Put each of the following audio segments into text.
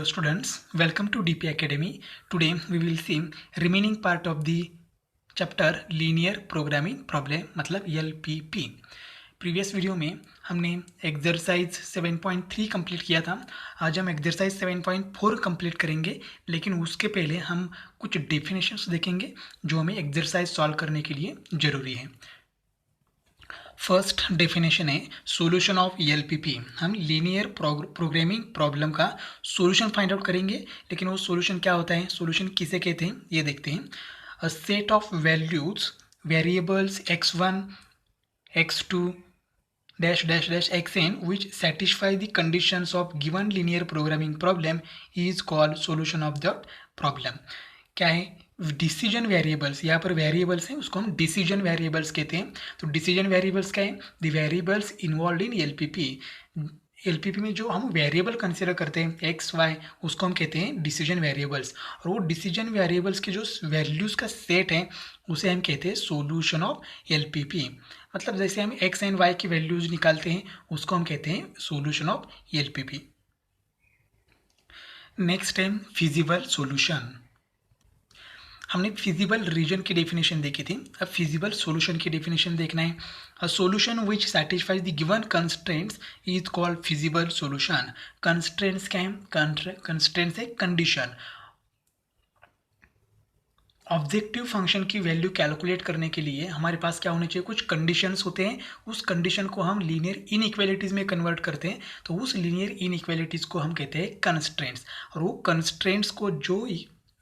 Hello students, welcome to DP Academy. Today we will see remaining part of the chapter linear programming problem मतलब LPP. Previous video में हमने exercise 7.3 complete किया था. आज हम exercise 7.4 complete करेंगे, लेकिन उसके पहले हम कुछ डेफिनेशंस देखेंगे जो हमें एक्सरसाइज सॉल्व करने के लिए ज़रूरी है. फर्स्ट डेफिनेशन है सॉल्यूशन ऑफ एलपीपी. हम लीनियर प्रोग्रामिंग प्रॉब्लम का सॉल्यूशन फाइंड आउट करेंगे, लेकिन वो सॉल्यूशन क्या होता है, सॉल्यूशन किसे कहते हैं ये देखते हैं. A set of values variables x1 x2 dash dash dash xn which satisfy the conditions of given linear programming problem is called solution of the problem. क्या है, डिसीजन वेरिएबल्स. यहाँ पर वेरिएबल्स हैं, उसको हम डिसीजन वेरिएबल्स कहते हैं. तो डिसीजन वेरिएबल्स क्या है, the variables involve in LPP. LPP में जो हम वेरिएबल कंसिडर करते हैं एक्स वाई, उसको हम कहते हैं डिसीजन वेरिएबल्स. और वो डिसीजन वेरिएबल्स के जो वैल्यूज़ का सेट है उसे हम कहते हैं सॉल्यूशन ऑफ एलपीपी. मतलब जैसे हम एक्स एंड वाई की वैल्यूज़ निकालते हैं उसको हम कहते हैं सॉल्यूशन ऑफ एलपीपी. नेक्स्ट है फिजिबल सॉल्यूशन. हमने फिजिबल रीजन की डेफिनेशन देखी थी, अब फिजिबल सॉल्यूशन की डेफिनेशन देखना है. A solution which satisfies the given constraints is called feasible solution. Constraints क्या है, कंस्ट्रेंट्स है कंडीशन. ऑब्जेक्टिव फंक्शन की वैल्यू कैलकुलेट करने के लिए हमारे पास क्या होने चाहिए, कुछ कंडीशंस होते हैं. उस कंडीशन को हम लीनियर इनइक्वालिटीज़ में कन्वर्ट करते हैं, तो उस लीनियर इनइक्वालिटीज़ को हम कहते हैं कंस्ट्रेंट्स. और वो कंस्ट्रेंट्स को जो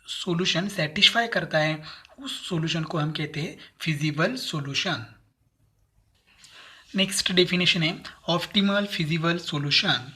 सॉल्यूशन सेटिस्फाई करता है उस सॉल्यूशन को हम कहते हैं फिजिबल सॉल्यूशन. नेक्स्ट डेफिनेशन है optimal feasible solution.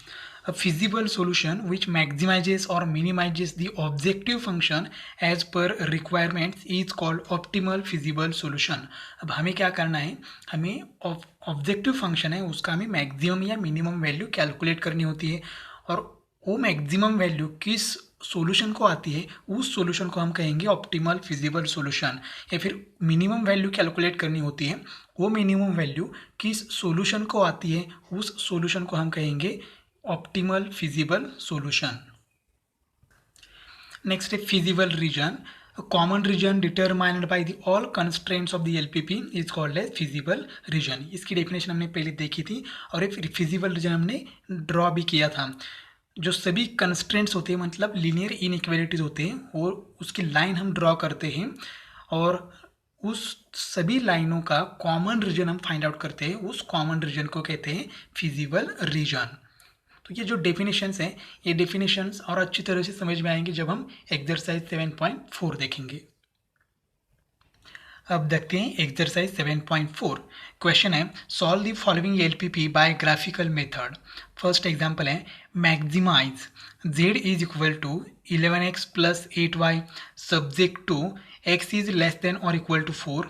A feasible solution which maximizes or minimizes the objective function as per requirements is called optimal feasible solution. अब हमें क्या करना है, हमें ऑब्जेक्टिव फंक्शन है उसका हमें मैक्सिमम या मिनिमम वैल्यू कैलकुलेट करनी होती है, और वो मैक्सिमम वैल्यू किस सॉल्यूशन को आती है उस सॉल्यूशन को हम कहेंगे ऑप्टिमल फिजिबल सॉल्यूशन. या फिर मिनिमम वैल्यू कैलकुलेट करनी होती है, वो मिनिमम वैल्यू किस सॉल्यूशन को आती है उस सॉल्यूशन को हम कहेंगे ऑप्टिमल फिजिबल सॉल्यूशन. नेक्स्ट है feasible region. Common region determined by the all constraints of the LPP is called as feasible region. इसकी डेफिनेशन हमने पहले देखी थी और एक फिजिबल रीजन हमने ड्रॉ भी किया था. जो सभी कंस्ट्रेंट्स होते हैं मतलब लीनियर इनइक्वालिटीज होते हैं, और उसकी लाइन हम ड्रॉ करते हैं और उस सभी लाइनों का कॉमन रीजन हम फाइंड आउट करते हैं, उस कॉमन रीजन को कहते हैं फिजिबल रीजन. तो ये जो डेफिनेशंस हैं, ये डेफिनेशंस और अच्छी तरह से समझ में आएंगे जब हम एक्सरसाइज 7.4 देखेंगे. अब देखते हैं एक्सरसाइज 7.4. क्वेश्चन है solve the following LPP by graphical method. First example है maximise z is equal to 11x plus 8y subject to x is less than और equal to 4,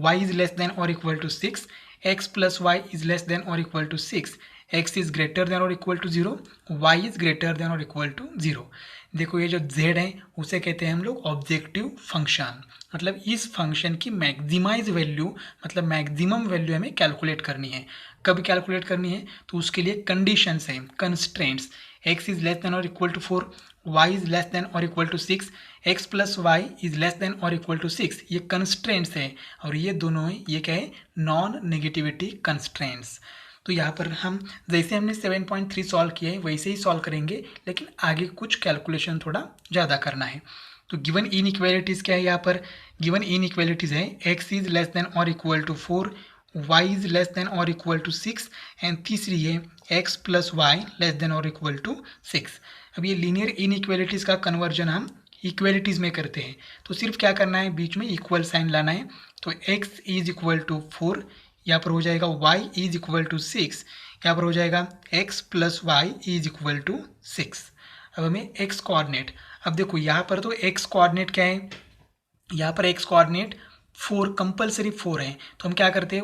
y is less than और equal to 6, x plus y is less than और equal to 6, x is greater than और equal to 0, y is greater than और equal to 0. देखो ये जो z है उसे कहते हैं हम लोग ऑब्जेक्टिव फंक्शन. मतलब इस फंक्शन की मैक्सिमाइज वैल्यू मतलब मैक्सिमम वैल्यू हमें कैलकुलेट करनी है. कब कैलकुलेट करनी है, तो उसके लिए कंडीशंस हैं, constraints. x is less than और equal to 4, y is less than और equal to 6, x plus y is less than और इक्वल टू 6. ये कंस्ट्रेंट्स हैं और ये दोनों हैं, ये क्या है, नॉन नेगेटिविटी कंस्ट्रेंट्स. तो यहाँ पर हम जैसे हमने 7.3 सॉल्व किया है वैसे ही सॉल्व करेंगे, लेकिन आगे कुछ कैलकुलेशन थोड़ा ज़्यादा करना है. तो गिवन इनइक्वालिटीज़ क्या है, यहाँ पर गिवन इनइक्वालिटीज़ है x इज लेस देन और equal to 4, y is less than और इक्वल टू 6, एंड तीसरी है x plus y less than और इक्वल टू 6. अब ये लीनियर इनइक्वालिटीज़ का कन्वर्जन हम इक्वालिटीज़ में करते हैं, तो सिर्फ क्या करना है, बीच में इक्वल साइन लाना है. तो x इज इक्वल टू 4, यहाँ पर हो जाएगा y इज इक्वल टू 6, यहाँ पर हो जाएगा x plus y is equal to 6. अब हमें x कोऑर्डिनेट, अब देखो यहाँ पर तो x कोऑर्डिनेट क्या है, यहाँ पर x कोऑर्डिनेट 4 कंपलसरी 4 है. तो हम क्या करते हैं,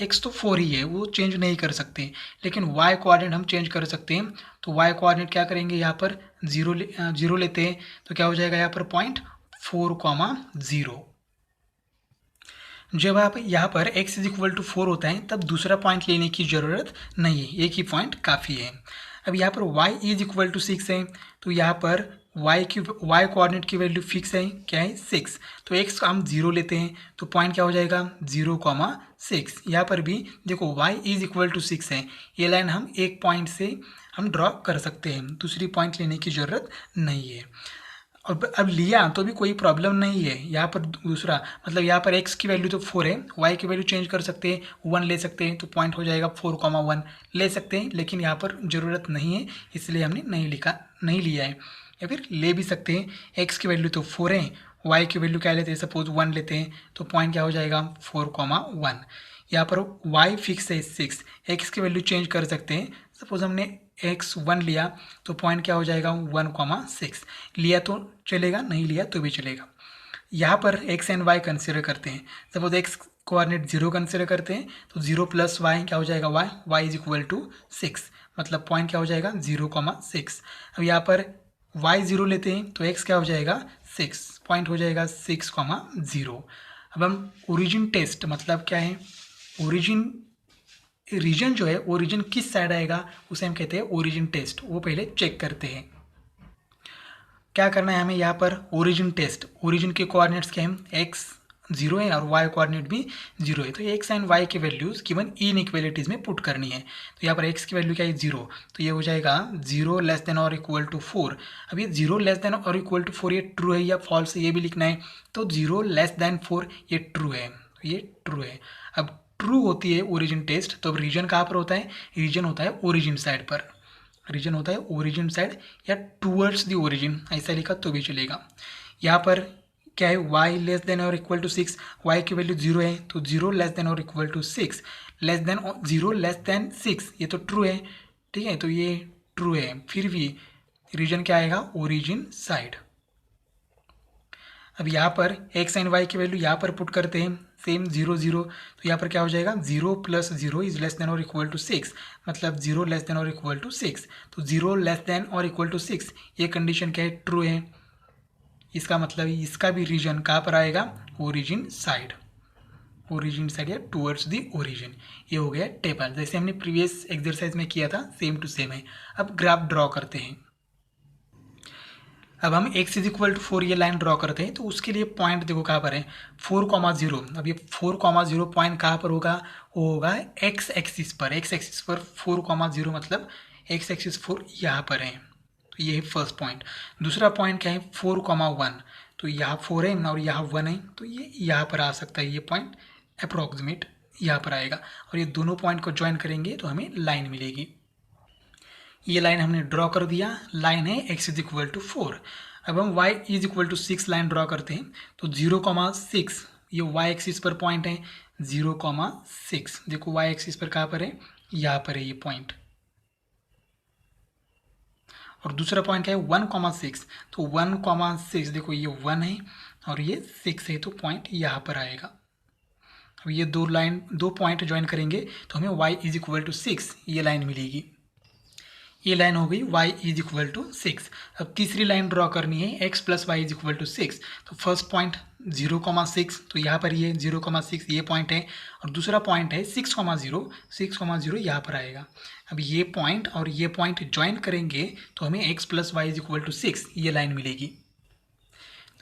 x तो 4 ही है वो चेंज नहीं कर सकते, लेकिन y कोऑर्डिनेट हम चेंज कर सकते हैं. तो y कोऑर्डिनेट क्या करेंगे, यहाँ पर 0 लेते हैं, तो क्या हो जाएगा यहाँ पर पॉइंट 4,0. जब आप यहाँ पर x इज इक्वल टू 4 होता है तब दूसरा पॉइंट लेने की ज़रूरत नहीं है, एक ही पॉइंट काफ़ी है. अब यहाँ पर y इज इक्वल टू 6 है, तो यहाँ पर y कोऑर्डिनेट की वैल्यू फिक्स है, क्या है 6, तो x हम 0 लेते हैं तो पॉइंट क्या हो जाएगा 0,6। यहाँ पर भी देखो y इज इक्वल टू 6 है, ये लाइन हम एक पॉइंट से हम ड्रॉ कर सकते हैं, दूसरी पॉइंट लेने की ज़रूरत नहीं है। और अब लिया तो भी कोई प्रॉब्लम नहीं है, यहाँ पर दूसरा मतलब यहाँ पर x की वैल्यू तो 4 है, y की वैल्यू चेंज कर सकते हैं 1 ले सकते हैं, तो पॉइंट हो जाएगा 4,1 ले सकते हैं, लेकिन यहाँ पर ज़रूरत नहीं है इसलिए हमने नहीं लिया है। या फिर ले भी सकते हैं, x की वैल्यू तो 4 है, y की वैल्यू क्या लेते हैं सपोज 1 लेते हैं, तो पॉइंट क्या हो जाएगा 4,1। यहाँ पर y फिक्स है 6, x की वैल्यू चेंज कर सकते हैं, सपोज हमने x1 लिया तो पॉइंट क्या हो जाएगा 1,6, लिया तो चलेगा नहीं लिया तो भी चलेगा। यहाँ पर x एंड y कंसिडर करते हैं, सपोज x कोऑर्डिनेट 0 कंसिडर करते हैं तो 0 प्लस y क्या हो जाएगा y इज इक्वल टू 6, मतलब पॉइंट क्या हो जाएगा 0,6। अब यहाँ पर y 0 लेते हैं तो x क्या हो जाएगा 6, पॉइंट हो जाएगा 6,0। अब हम ओरिजिन टेस्ट मतलब क्या है, ओरिजिन रीजन जो है ओरिजिन किस साइड आएगा उसे हम कहते हैं ओरिजिन टेस्ट, वो पहले चेक करते हैं। क्या करना है हमें यहाँ पर ओरिजिन टेस्ट, ओरिजिन के कोऑर्डिनेट्स क्या हैं x 0 है और y कोऑर्डिनेट भी 0 है, तो x एंड y के वैल्यूज़ गिवन इनइक्वालिटीज़ में पुट करनी है। तो यहाँ पर x की वैल्यू क्या है 0, तो ये हो जाएगा 0 लेस देन और इक्वल टू 4। अब ये 0 लेस देन और इक्वल टू 4 ये ट्रू है या फॉल्स है ये भी लिखना है, तो 0 लेस देन 4 ये ट्रू है, तो ये ट्रू है। अब ट्रू होती है ओरिजिन टेस्ट, तो अब रीजन कहाँ पर होता है, रीजन होता है ओरिजिन साइड पर, रीजन होता है ओरिजिन साइड या टूवर्ड्स दी ओरिजिन, ऐसा लिखा तो भी चलेगा। यहाँ पर क्या है y लेस देन और इक्वल टू 6, y की वैल्यू 0 है तो 0 लेस देन और equal to 6, less than 0 less than 6 ये तो ट्रू है, ठीक है, तो ये ट्रू है, फिर भी रीजन क्या आएगा ओरिजिन साइड। अब यहाँ पर x एंड y की वैल्यू यहाँ पर पुट करते हैं सेम 0 0, तो यहाँ पर क्या हो जाएगा 0 प्लस 0 इज लेस देन और इक्वल टू 6, मतलब 0 लेस देन और इक्वल टू 6, तो 0 लेस देन और इक्वल टू 6 ये कंडीशन क्या है ट्रू है, इसका मतलब इसका भी रीजन कहाँ पर आएगा ओरिजिन साइड, ओरिजिन साइड या टूवर्ड्स दी ओरिजिन। ये हो गया टेबल, जैसे हमने प्रीवियस एक्सरसाइज में किया था सेम टू सेम है। अब ग्राफ ड्रॉ करते हैं, अब हम x इज इक्वल टू 4 ये लाइन ड्रॉ करते हैं, तो उसके लिए पॉइंट देखो कहाँ पर है 4,0। अब ये 4,0 पॉइंट कहाँ पर होगा, वो होगा x एक्सिस पर, x एक्सिस पर 4,0 मतलब x एक्सिस 4 यहाँ पर है, तो ये है फर्स्ट पॉइंट। दूसरा पॉइंट क्या है 4,1, तो यहाँ 4 है और यहाँ 1 है, तो ये यहाँ पर आ सकता है, ये पॉइंट अप्रॉक्सीमेट यहाँ पर आएगा, और ये दोनों पॉइंट को ज्वाइन करेंगे तो हमें लाइन मिलेगी। ये लाइन हमने ड्रॉ कर दिया, लाइन है x इज इक्वल टू 4। अब हम y is equal to 6 line draw करते हैं, तो 0,6 ये y एक्सिस पर पॉइंट है 0,6, देखो y एक्सिस पर कहाँ पर है यहाँ पर है ये पॉइंट, और दूसरा पॉइंट क्या है 1,6, तो 1,6 देखो ये 1 है और ये 6 है, तो पॉइंट यहाँ पर आएगा। अब ये दो पॉइंट ज्वाइन करेंगे तो हमें y इज इक्वल टू 6 ये लाइन मिलेगी, ये लाइन हो गई y इज इक्वल टू 6। अब तीसरी लाइन ड्रॉ करनी है x plus y is equal to 6, तो फर्स्ट पॉइंट 0,6, तो यहाँ पर ये 0,6 ये पॉइंट है, और दूसरा पॉइंट है 6,0 यहाँ पर आएगा। अब ये पॉइंट और ये पॉइंट ज्वाइन करेंगे तो हमें x plus y is equal to 6 ये लाइन मिलेगी,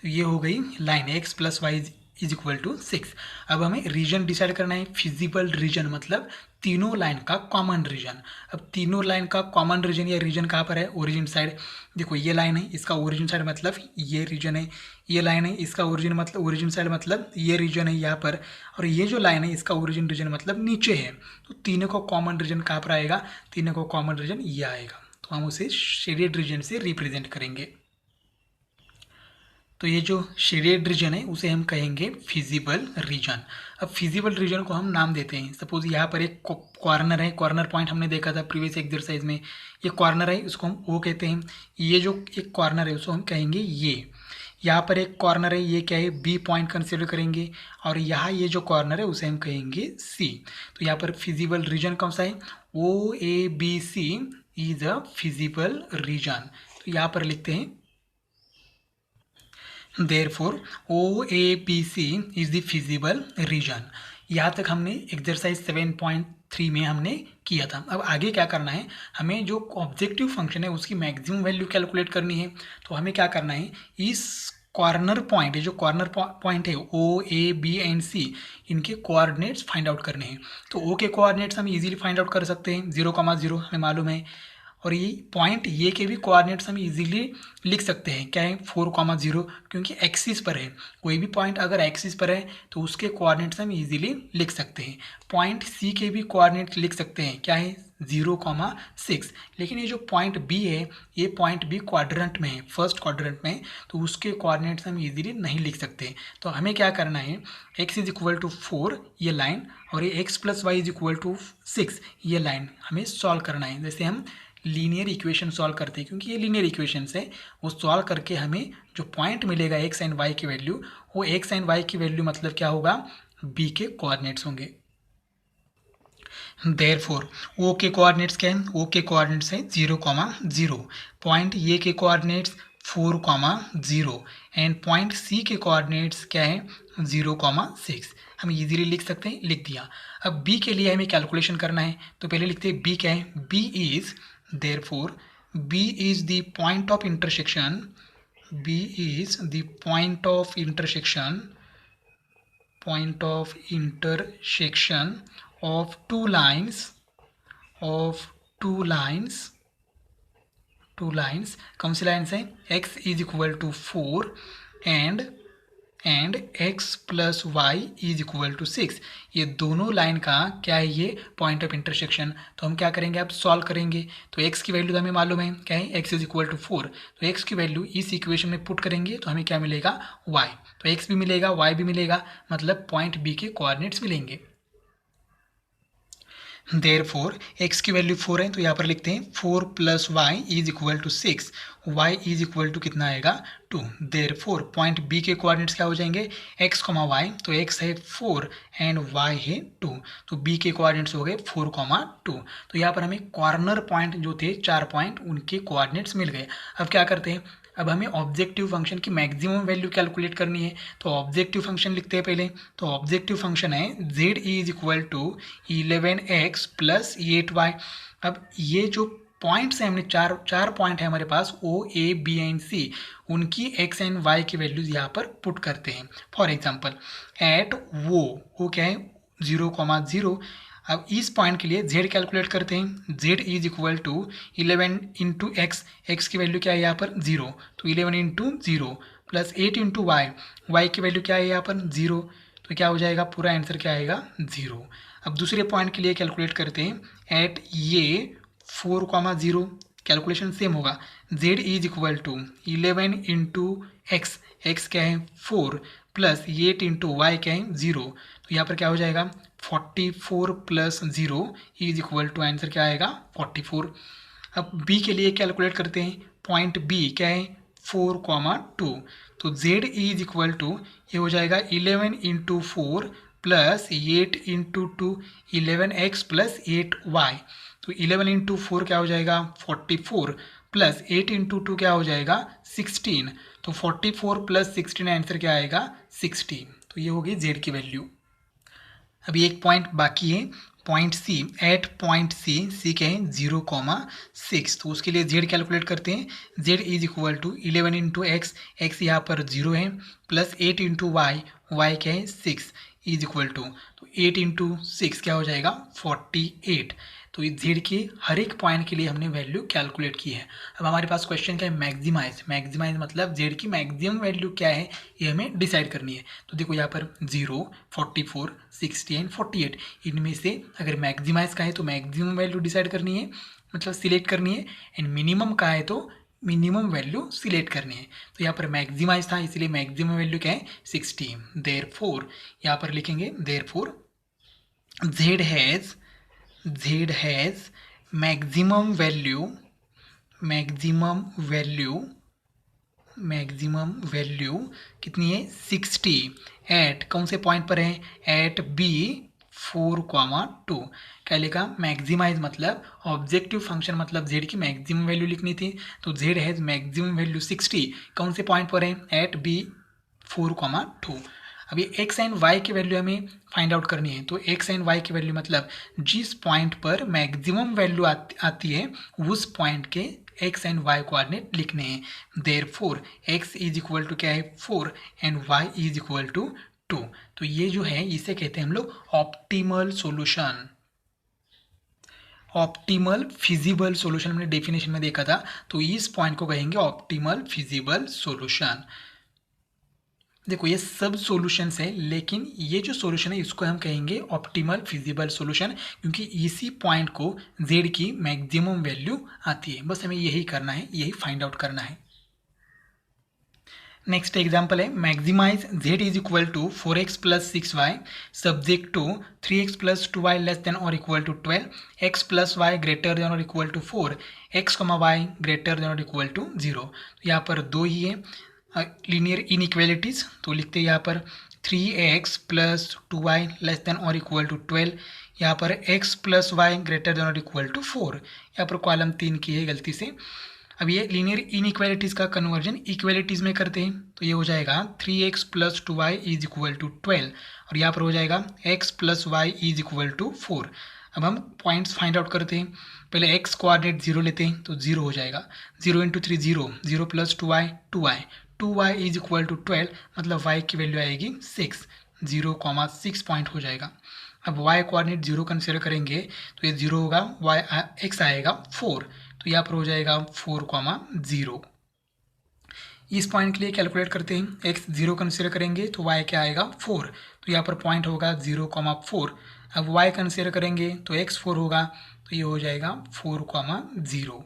तो ये हो गई line x plus y is equal to 6। अब हमें रीजन डिसाइड करना है, फिजिबल रीजन मतलब तीनों लाइन का कॉमन रीजन। अब तीनों लाइन का कॉमन रीजन या रीजन कहाँ पर है ओरिजिन साइड, देखो ये लाइन है इसका ओरिजिन साइड मतलब ये रीजन है, ये लाइन है इसका ओरिजिन साइड मतलब ये रीजन है यहाँ पर, और ये जो लाइन है इसका ओरिजिन रीजन मतलब नीचे है, तो तीनों को कॉमन रीजन कहाँ पर आएगा, तीनों को कॉमन रीजन ये आएगा, तो हम उसे शेडेड रीजन से रिप्रेजेंट करेंगे। तो ये जो शेडेड रीजन है उसे हम कहेंगे फिजिबल रीजन। अब फिजिबल रीजन को हम नाम देते हैं, सपोज यहाँ पर एक कॉर्नर है, कॉर्नर पॉइंट हमने देखा था प्रीवियस एक्सरसाइज में, ये कॉर्नर है उसको हम ओ कहते हैं, ये जो एक कॉर्नर है उसको हम कहेंगे ये, यहाँ पर एक कॉर्नर है ये क्या है बी पॉइंट कंसिडर करेंगे, और यहाँ ये जो कॉर्नर है उसे हम कहेंगे सी। तो यहाँ पर फिजिबल रीजन कौन सा है O A B C is a feasible region, तो यहाँ पर लिखते हैं therefore OABC is the feasible region। यहाँ तक हमने एक्सरसाइज 7.3 में हमने किया था। अब आगे क्या करना है, हमें जो ऑब्जेक्टिव फंक्शन है उसकी मैक्सिमम वैल्यू कैलकुलेट करनी है। तो हमें क्या करना है, इस कॉर्नर पॉइंट है, जो कॉर्नर पॉइंट है ओ ए बी एंड सी, इनके कोऑर्डिनेट्स फाइंड आउट करने हैं। तो ओ के कोऑर्डिनेट्स हम इजीली फाइंड आउट कर सकते हैं, 0,0 हमें मालूम है। और ये पॉइंट ये के भी कोऑर्डिनेट्स हम इजीली लिख सकते हैं, क्या है 4,0, क्योंकि एक्सिस पर है। कोई भी पॉइंट अगर एक्सिस पर है तो उसके कोऑर्डिनेट्स हम इजीली लिख सकते हैं। पॉइंट सी के भी कोऑर्डिनेट्स लिख सकते हैं, क्या है 0,6। लेकिन ये जो पॉइंट बी है, ये पॉइंट बी क्वाड्रेंट में है, फर्स्ट क्वाड्रेंट में, तो उसके कोऑर्डिनेट्स हम इजीली नहीं लिख सकते। तो हमें क्या करना है, x इज इक्वल टू 4 ये लाइन, और ये x plus y is equal to 6 ये लाइन हमें सॉल्व करना है। जैसे हम लीनियर इक्वेशन सॉल्व करते हैं, क्योंकि ये लीनियर इक्वेशंस है, वो सॉल्व करके हमें जो पॉइंट मिलेगा x एंड y की वैल्यू, वो x एंड y की वैल्यू मतलब क्या होगा, b के कोऑर्डिनेट्स होंगे। देयरफॉर ओ के कोऑर्डिनेट्स क्या है, ओ के कोऑर्डिनेट्स है 0,0, पॉइंट ए के कोऑर्डिनेट्स 4,0 एंड पॉइंट सी के कोऑर्डिनेट्स क्या है 0,6। हम इजीली लिख सकते हैं, लिख दिया। अब बी के लिए हमें कैलकुलेशन करना है, तो पहले लिखते हैं बी क्या है, B is therefore B is the point of intersection, B is the point of intersection, point of intersection of two lines, कौन सी लाइन्स हैं, x is equal to 4 and x plus y is equal to 6। ये दोनों line का क्या है, ये point of intersection. तो हम क्या करेंगे, अब सॉल्व करेंगे। तो x की वैल्यू तो हमें मालूम है, क्या है x इज इक्वल टू 4। तो x की वैल्यू इस इक्वेशन में पुट करेंगे तो हमें क्या मिलेगा, y। तो x भी मिलेगा, y भी मिलेगा, मतलब पॉइंट b के कोऑर्डिनेट्स मिलेंगे। देयरफॉर x की वैल्यू 4 है, तो यहाँ पर लिखते हैं 4 plus y is equal to 6, y is equal to कितना आएगा 2। देयरफॉर पॉइंट b के कोऑर्डिनेट्स क्या हो जाएंगे, x, y, तो x है 4 एंड y है 2, तो b के कोऑर्डिनेट्स हो गए 4,2। तो यहाँ पर हमें कॉर्नर पॉइंट जो थे 4 पॉइंट, उनके कोऑर्डिनेट्स मिल गए। अब क्या करते हैं, अब हमें ऑब्जेक्टिव फंक्शन की मैक्सिमम वैल्यू कैलकुलेट करनी है। तो ऑब्जेक्टिव फंक्शन लिखते हैं पहले। तो ऑब्जेक्टिव फंक्शन है z is equal to 11x plus 8y। अब ये जो पॉइंट्स हैं, हमने चार पॉइंट है हमारे पास, ओ ए बी एंड सी, उनकी x एंड y की वैल्यूज यहाँ पर पुट करते हैं। फॉर एग्जाम्पल एट वो क्या है 0,0। अब इस पॉइंट के लिए z कैलकुलेट करते हैं। z is equal to 11 into x, x की वैल्यू क्या है यहाँ पर 0, तो 11 into 0 plus 8 into y, y की वैल्यू क्या है यहाँ पर 0, तो क्या हो जाएगा, पूरा आंसर क्या आएगा 0। अब दूसरे पॉइंट के लिए कैलकुलेट करते हैं। एट ये 4,0 कैलकुलेशन सेम होगा। z is equal to 11 into x, x क्या है 4 प्लस 8 इंटू वाई क्या है 0, तो यहाँ पर क्या हो जाएगा 44 प्लस 0 इज इक्वल टू, आंसर क्या आएगा 44। अब b के लिए कैलकुलेट करते हैं। पॉइंट b क्या है 4,2, तो z इज इक्वल टू ये हो जाएगा 11 into 4 plus 8 into 2, 11x plus 8y, तो 11 इंटू 4 क्या हो जाएगा 44 प्लस 8 इंटू 2 क्या हो जाएगा 16, तो 44 प्लस 16 आंसर क्या आएगा 16। तो ये होगी z की वैल्यू। अभी एक पॉइंट बाकी है, point C. At point C क्या है 0,6, तो उसके लिए z कैलकुलेट करते हैं। z is equal to 11 into x, x यहाँ पर 0 है, प्लस 8 इंटू वाई, वाई क्या है 6 इज इक्वल टू, तो 8 इंटू 6 क्या हो जाएगा 48। तो इस z के हर एक पॉइंट के लिए हमने वैल्यू कैलकुलेट की है। अब हमारे पास क्वेश्चन क्या है, मैक्सिमाइज। मैक्सिमाइज मतलब z की मैक्सिमम वैल्यू क्या है, ये हमें डिसाइड करनी है। तो देखो यहाँ पर 0, 44, 60 एंड 48, इनमें से अगर मैक्सिमाइज का है तो मैक्सिमम वैल्यू डिसाइड करनी है, मतलब सिलेक्ट करनी है, एंड मिनिमम का है तो मिनिमम वैल्यू सिलेक्ट करनी है। तो यहाँ पर मैक्सिमाइज था, इसलिए मैक्सिमम वैल्यू क्या है 60। देयरफॉर यहाँ पर लिखेंगे therefore z has maximum value कितनी है 60 एट, कौन से पॉइंट पर है, एट b 4,2। क्या लिखा, मैक्सिमाइज मतलब ऑब्जेक्टिव फंक्शन, मतलब z की मैक्सिमम वैल्यू लिखनी थी, तो z हैज मैक्सिमम वैल्यू 60, कौन से पॉइंट पर है, एट b 4,2। अब ये एक्स एंड वाई की वैल्यू हमें फाइंड आउट करनी है, तो एक्स एंड वाई की वैल्यू मतलब जिस पॉइंट पर मैक्सिमम वैल्यू आती है उस पॉइंट के एक्स एंड वाई कोऑर्डिनेट लिखने हैं। Therefore x is equal to क्या है 4 and y is equal to 2। तो ये जो है इसे कहते हैं हम लोग optimal solution, optimal feasible solution हमने डेफिनेशन में देखा था, तो इस पॉइंट को कहेंगे ऑप्टिमल फिजिबल सॉल्यूशन। देखो ये सब सॉल्यूशंस है, लेकिन ये जो सॉल्यूशन है इसको हम कहेंगे ऑप्टिमल फिजिबल सॉल्यूशन, क्योंकि इसी पॉइंट को z की मैक्सिमम वैल्यू आती है। बस हमें यही करना है, यही फाइंड आउट करना है। नेक्स्ट एग्जाम्पल है maximise z is equal to 4x plus 6y subject to 3x plus 2y less than और equal to 12, x plus y greater than और equal to 4, x comma y greater than और equal to 0। यहाँ पर दो ही है linear inequalities, तो लिखते हैं यहाँ पर 3x plus 2y less than और इक्वल टू 12, यहाँ पर x plus y greater than और इक्वल टू 4। यहाँ पर कॉलम 3 की है गलती से। अब ये लीनियर इनइक्वालिटीज़ का कन्वर्जन इक्वालिटीज़ में करते हैं, तो ये हो जाएगा 3x plus 2y is equal to 12 और यहाँ पर हो जाएगा x plus y is equal to 4। अब हम पॉइंट्स फाइंड आउट करते हैं। पहले x कोऑर्डिनेट 0 लेते हैं, तो 0 हो जाएगा, 0 into 3 0, 0 plus 2y 2y, 2y is equal to 12 मतलब y की वैल्यू आएगी 6, 0,6 पॉइंट हो जाएगा। अब y कोऑर्डिनेट 0 कंसिडर करेंगे तो ये 0 होगा, x आएगा 4, तो यहाँ पर हो जाएगा 4,0। इस पॉइंट के लिए कैलकुलेट करते हैं, x 0 कंसिडर करेंगे तो y क्या आएगा 4, तो यहाँ पर पॉइंट होगा 0,4। अब y कंसिडर करेंगे तो x 4 होगा, तो ये हो जाएगा 4,0।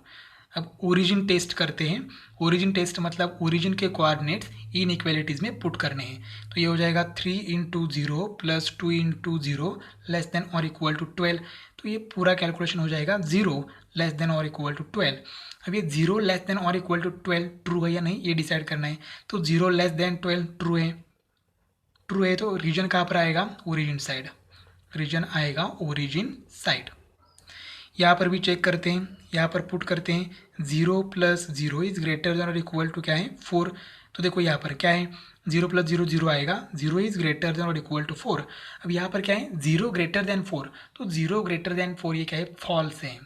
अब ओरिजिन टेस्ट करते हैं। ओरिजिन टेस्ट मतलब ओरिजिन के कोऑर्डिनेट्स इन इक्वालिटीज़ में पुट करने हैं, तो ये हो जाएगा 3 into 0 plus 2 into 0 less than और इक्वल टू 12, तो ये पूरा कैलकुलेशन हो जाएगा 0 लेस देन और इक्वल टू 12। अब ये 0 लेस देन और इक्वल टू 12 ट्रू है या नहीं ये डिसाइड करना है, तो 0 लेस देन 12 ट्रू है, ट्रू है तो रीजन कहाँ पर आएगा, ओरिजिन साइड, रीजन आएगा ओरिजिन साइड। यहाँ पर भी चेक करते हैं, यहाँ पर पुट करते हैं 0 प्लस 0 इज ग्रेटर देन और इक्वल टू क्या है 4, तो देखो यहाँ पर क्या है 0 प्लस 0 0 आएगा, 0 इज ग्रेटर देन और इक्वल टू 4। अब यहाँ पर क्या है 0 ग्रेटर देन 4, तो 0 ग्रेटर देन 4 ये क्या है फॉल्स है,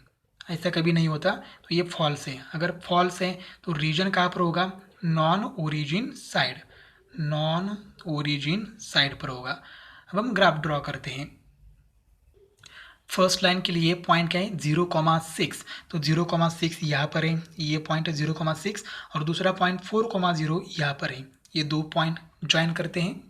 ऐसा कभी नहीं होता, तो ये फॉल्स है। अगर फॉल्स है तो रीजन कहाँ पर होगा, non origin side, non origin side पर होगा। अब हम ग्राफ ड्रॉ करते हैं। फर्स्ट लाइन के लिए पॉइंट क्या है 0,6, तो 0,6 यहाँ पर है, ये पॉइंट है 0,6 और दूसरा पॉइंट 4,0 यहाँ पर है, ये दो पॉइंट ज्वाइन करते हैं।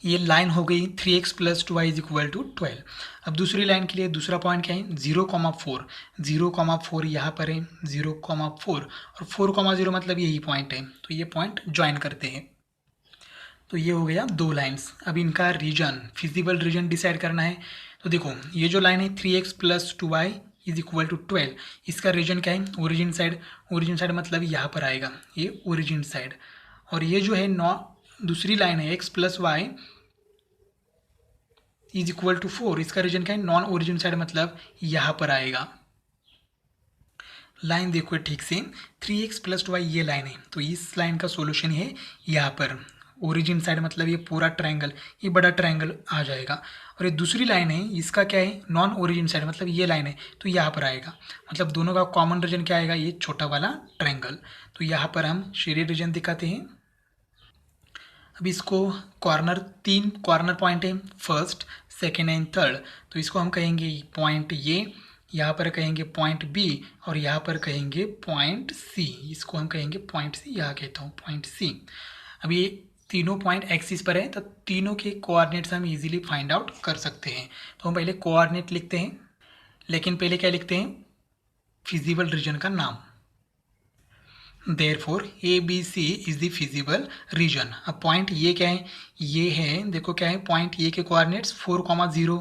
ये लाइन हो गई 3x plus 2y is equal to 12। अब दूसरी लाइन के लिए दूसरा पॉइंट क्या है 0,4, 0,4 यहाँ पर है 0,4 और 4,0 मतलब यही पॉइंट है, तो ये पॉइंट ज्वाइन करते हैं। तो ये हो गया दो लाइन्स। अब इनका रीजन, फिजिबल रीजन डिसाइड करना है, तो देखो ये जो लाइन है 3x plus 2y is equal to 12, इसका रीजन क्या है ओरिजिन साइड, ओरिजिन साइड मतलब यहाँ पर आएगा ये ओरिजिन साइड। और ये जो है दूसरी लाइन है x plus y is equal to 4, इसका रीजन क्या है नॉन ओरिजिन साइड मतलब यहाँ पर आएगा। लाइन देखो ठीक से 3x प्लस 2y ये लाइन है, तो इस लाइन का सॉल्यूशन है यहाँ पर ओरिजिन साइड मतलब ये पूरा ट्रायंगल, ये बड़ा ट्रायंगल आ जाएगा। और ये दूसरी लाइन है इसका क्या है नॉन ओरिजिन साइड मतलब ये लाइन है, तो यहाँ पर आएगा, मतलब दोनों का कॉमन रीजन क्या आएगा ये छोटा वाला ट्रायंगल। तो यहाँ पर हम शेडेड रीजन दिखाते हैं। अब इसको कॉर्नर, 3 कॉर्नर पॉइंट है, फर्स्ट सेकेंड एंड थर्ड, तो इसको हम कहेंगे पॉइंट ए, यहाँ पर कहेंगे पॉइंट बी और यहाँ पर कहेंगे पॉइंट सी, इसको हम कहेंगे पॉइंट सी, यहाँ कहता हूँ पॉइंट सी। अब ये तीनों पॉइंट एक्सिस पर है, तो तीनों के कोऑर्डिनेट्स हम इजीली फाइंड आउट कर सकते हैं। तो हम पहले कोऑर्डिनेट लिखते हैं, लेकिन पहले क्या लिखते हैं फिजिबल रीजन का नाम। Therefore ABC is the feasible region. अब पॉइंट ये क्या है, ये है देखो क्या है पॉइंट ए के कोऑर्डिनेट्स 4,0,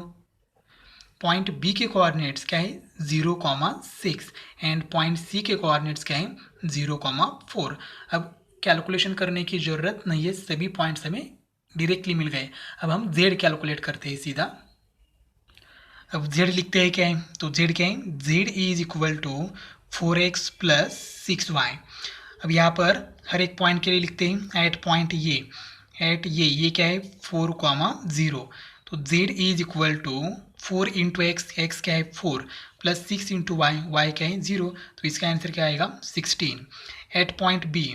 पॉइंट बी के कोऑर्डिनेट्स क्या है 0,6 एंड पॉइंट सी के कोऑर्डिनेट्स क्या है 0,4। अब कैलकुलेशन करने की ज़रूरत नहीं है, सभी पॉइंट्स हमें डायरेक्टली मिल गए। अब हम z कैलकुलेट करते हैं सीधा। अब z लिखते हैं क्या है, तो z क्या है z is equal to 4x plus 6y। अब यहाँ पर हर एक पॉइंट के लिए लिखते हैं एट पॉइंट ये, एट ये क्या है 4,0, तो z is equal to 4 into x, x क्या है 4 प्लस 6 इंटू वाई, वाई क्या है 0, तो इसका आंसर क्या आएगा 16। एट पॉइंट बी,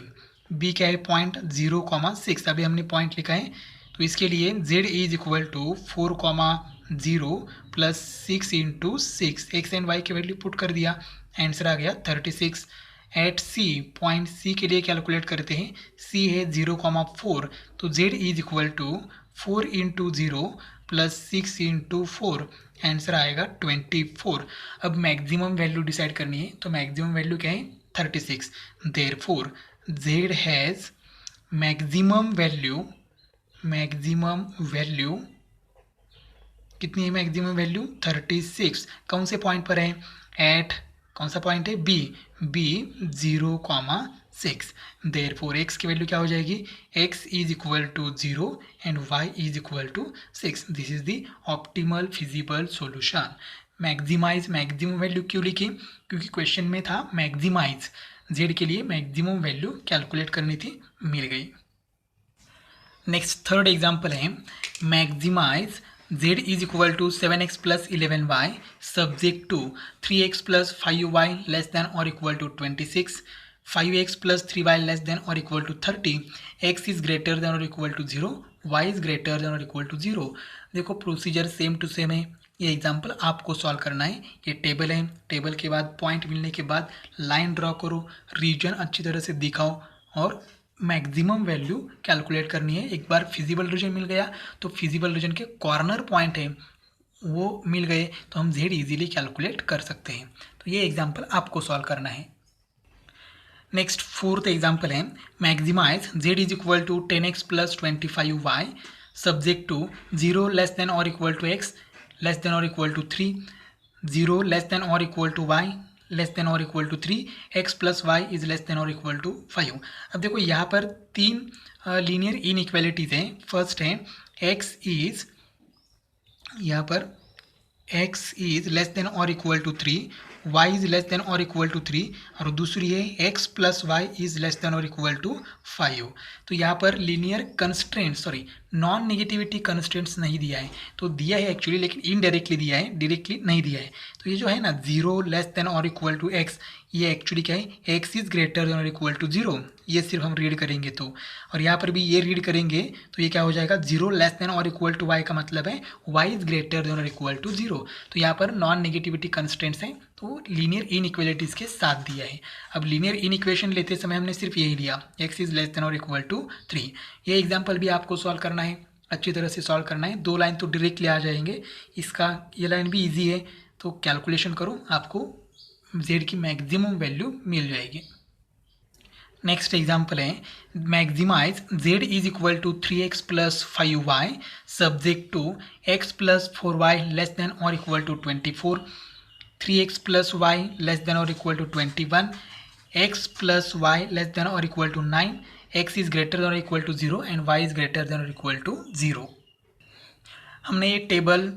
बी क्या है पॉइंट 0,6, अभी हमने पॉइंट लिखा है, तो इसके लिए z is equal to 4,0 plus 6 into 6, x and y की वैल्यू पुट कर दिया, आंसर आ गया 36। एट सी, पॉइंट सी के लिए कैलकुलेट करते हैं, सी है 0,4, तो z is equal to 4 into 0 plus 6 into 4, answer आएगा 24। अब मैक्सिमम वैल्यू डिसाइड करनी है, तो मैक्सिमम वैल्यू क्या है 36, therefore z has maximum value कितनी है, मैक्सिमम वैल्यू 36। कौन से पॉइंट पर है, एट कौन सा पॉइंट है बी 0,6, देयरफॉर x की वैल्यू क्या हो जाएगी, x is equal to 0 and y is equal to 6। This is the optimal feasible solution. Maximise, maximum value क्यों लिखी, क्योंकि क्वेश्चन में था मैक्सिमाइज, z के लिए मैक्सिमम वैल्यू कैलकुलेट करनी थी, मिल गई। नेक्स्ट थर्ड एग्जाम्पल है maximise z is equal to 7x plus 11y subject to 3x plus 5y less than और equal to 26, 5x plus 3y less than और equal to 30, x is greater than और equal to 0, y is greater than और equal to 0। देखो procedure same to same है, ये example आपको solve करना है। ये टेबल है, टेबल के बाद पॉइंट मिलने के बाद लाइन ड्रॉ करो, रीजन अच्छी तरह से दिखाओ और मैक्सिमम वैल्यू कैलकुलेट करनी है। एक बार फिजिबल रीजन मिल गया तो फिजिबल रीजन के कॉर्नर पॉइंट है वो मिल गए तो हम z इजीली कैलकुलेट कर सकते हैं। तो ये एग्जांपल आपको सॉल्व करना है। नेक्स्ट फोर्थ एग्जांपल है maximise z is equal to 10x plus 25y subject to 0 less than और equal to x less than और इक्वल टू 3, 0 लेस देन और equal to y less than और equal to 3, x plus y is less than और equal to 5। अब देखो यहाँ पर तीन लीनियर इनइक्वालिटीज हैं। फर्स्ट है x इज, यहाँ पर x इज लेस देन और equal to 3, y is less than और इक्वल टू 3 और दूसरी है x plus y is less than और इक्वल टू 5। तो यहाँ पर linear constraint, sorry non negativity constraints नहीं दिया है, तो दिया है एक्चुअली लेकिन इनडायरेक्टली दिया है, डायरेक्टली नहीं दिया है। तो ये जो है ना 0 लेस देन और इक्वल टू x, ये एक्चुअली क्या है x इज ग्रेटर देन और इक्वल टू 0, ये सिर्फ हम रीड करेंगे तो, और यहाँ पर भी ये रीड करेंगे तो ये क्या हो जाएगा 0 लेस देन और इक्वल टू y का मतलब है y इज ग्रेटर देन और इक्वल टू 0। तो यहाँ पर नॉन नेगेटिविटी कंस्ट्रेंट्स हैं तो लीनियर इनइक्वालिटीज़ के साथ दिया है। अब लीनियर इनइक्वेशन लेते समय हमने सिर्फ यही लिया x इज लेस देन और इक्वल टू 3। ये एग्जाम्पल भी आपको सॉल्व करना है, अच्छी तरह से सॉल्व करना है। दो लाइन तो डायरेक्टली आ जाएंगे, इसका ये लाइन भी इजी है, तो कैलकुलेशन करो आपको z की मैक्सिमम वैल्यू मिल जाएगी। नेक्स्ट एग्जाम्पल है maximise z is equal to 3x plus 5y subject to x plus 4y less than और equal to 24, 3x plus y less than और equal to 21, x plus y less than और equal to 9, x is greater than और equal to 0 and y is greater than और equal to 0। हमने ये table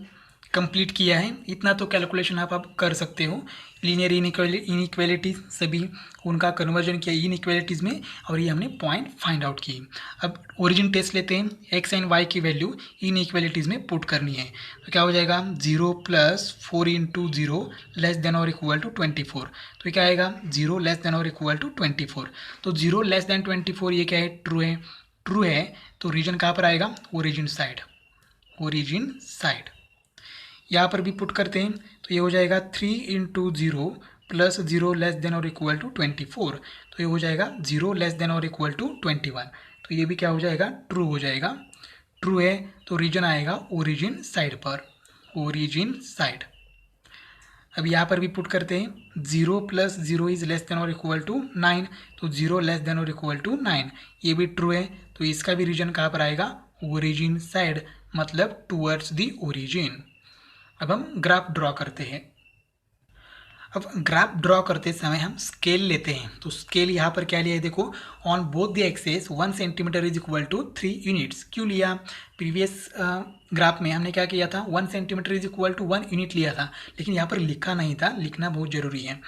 complete किया है, इतना तो कैलकुलेशन आप कर सकते हो। लीनियर इनइक्वालिटीज सभी उनका कन्वर्जन किया इनइक्वालिटीज़ में और ये हमने पॉइंट फाइंड आउट की। अब ओरिजिन टेस्ट लेते हैं, एक्स एंड वाई की वैल्यू इनइक्वालिटीज़ में पुट करनी है, तो क्या हो जाएगा 0 प्लस 4 इंटू 0 लेस देन और इक्वल टू 24, तो क्या आएगा 0 लेस देन और इक्वल टू 24। तो 0 लेस देन 24 ये क्या है ट्रू है, तो रीजन कहाँ पर आएगा ओरिजिन साइड, यहाँ पर भी पुट करते हैं तो ये हो जाएगा 3 इंटू 0 प्लस 0 लेस देन और इक्वल टू 24, तो ये हो जाएगा 0 लेस देन और इक्वल टू 21, तो ये भी क्या हो जाएगा ट्रू हो जाएगा। ट्रू है तो रीजन आएगा ओरिजिन साइड पर, ओरिजिन साइड। अब यहाँ पर भी पुट करते हैं 0 प्लस 0 इज लेस देन और इक्वल टू 9, तो 0 लेस देन और इक्वल टू 9, ये भी ट्रू है, तो इसका भी रीजन कहाँ पर आएगा ओरिजिन साइड, मतलब टूवर्ड्स द ओरिजिन। अब हम ग्राफ ड्रॉ करते हैं। अब ग्राफ ड्रॉ करते समय हम स्केल लेते हैं, तो स्केल यहाँ पर क्या लिया है देखो, on both the axes 1 centimetre is equal to 3 units. क्यों लिया, प्रीवियस ग्राफ में हमने क्या किया था 1 centimetre is equal to 1 unit लिया था, लेकिन यहाँ पर लिखा नहीं था, लिखना बहुत ज़रूरी है।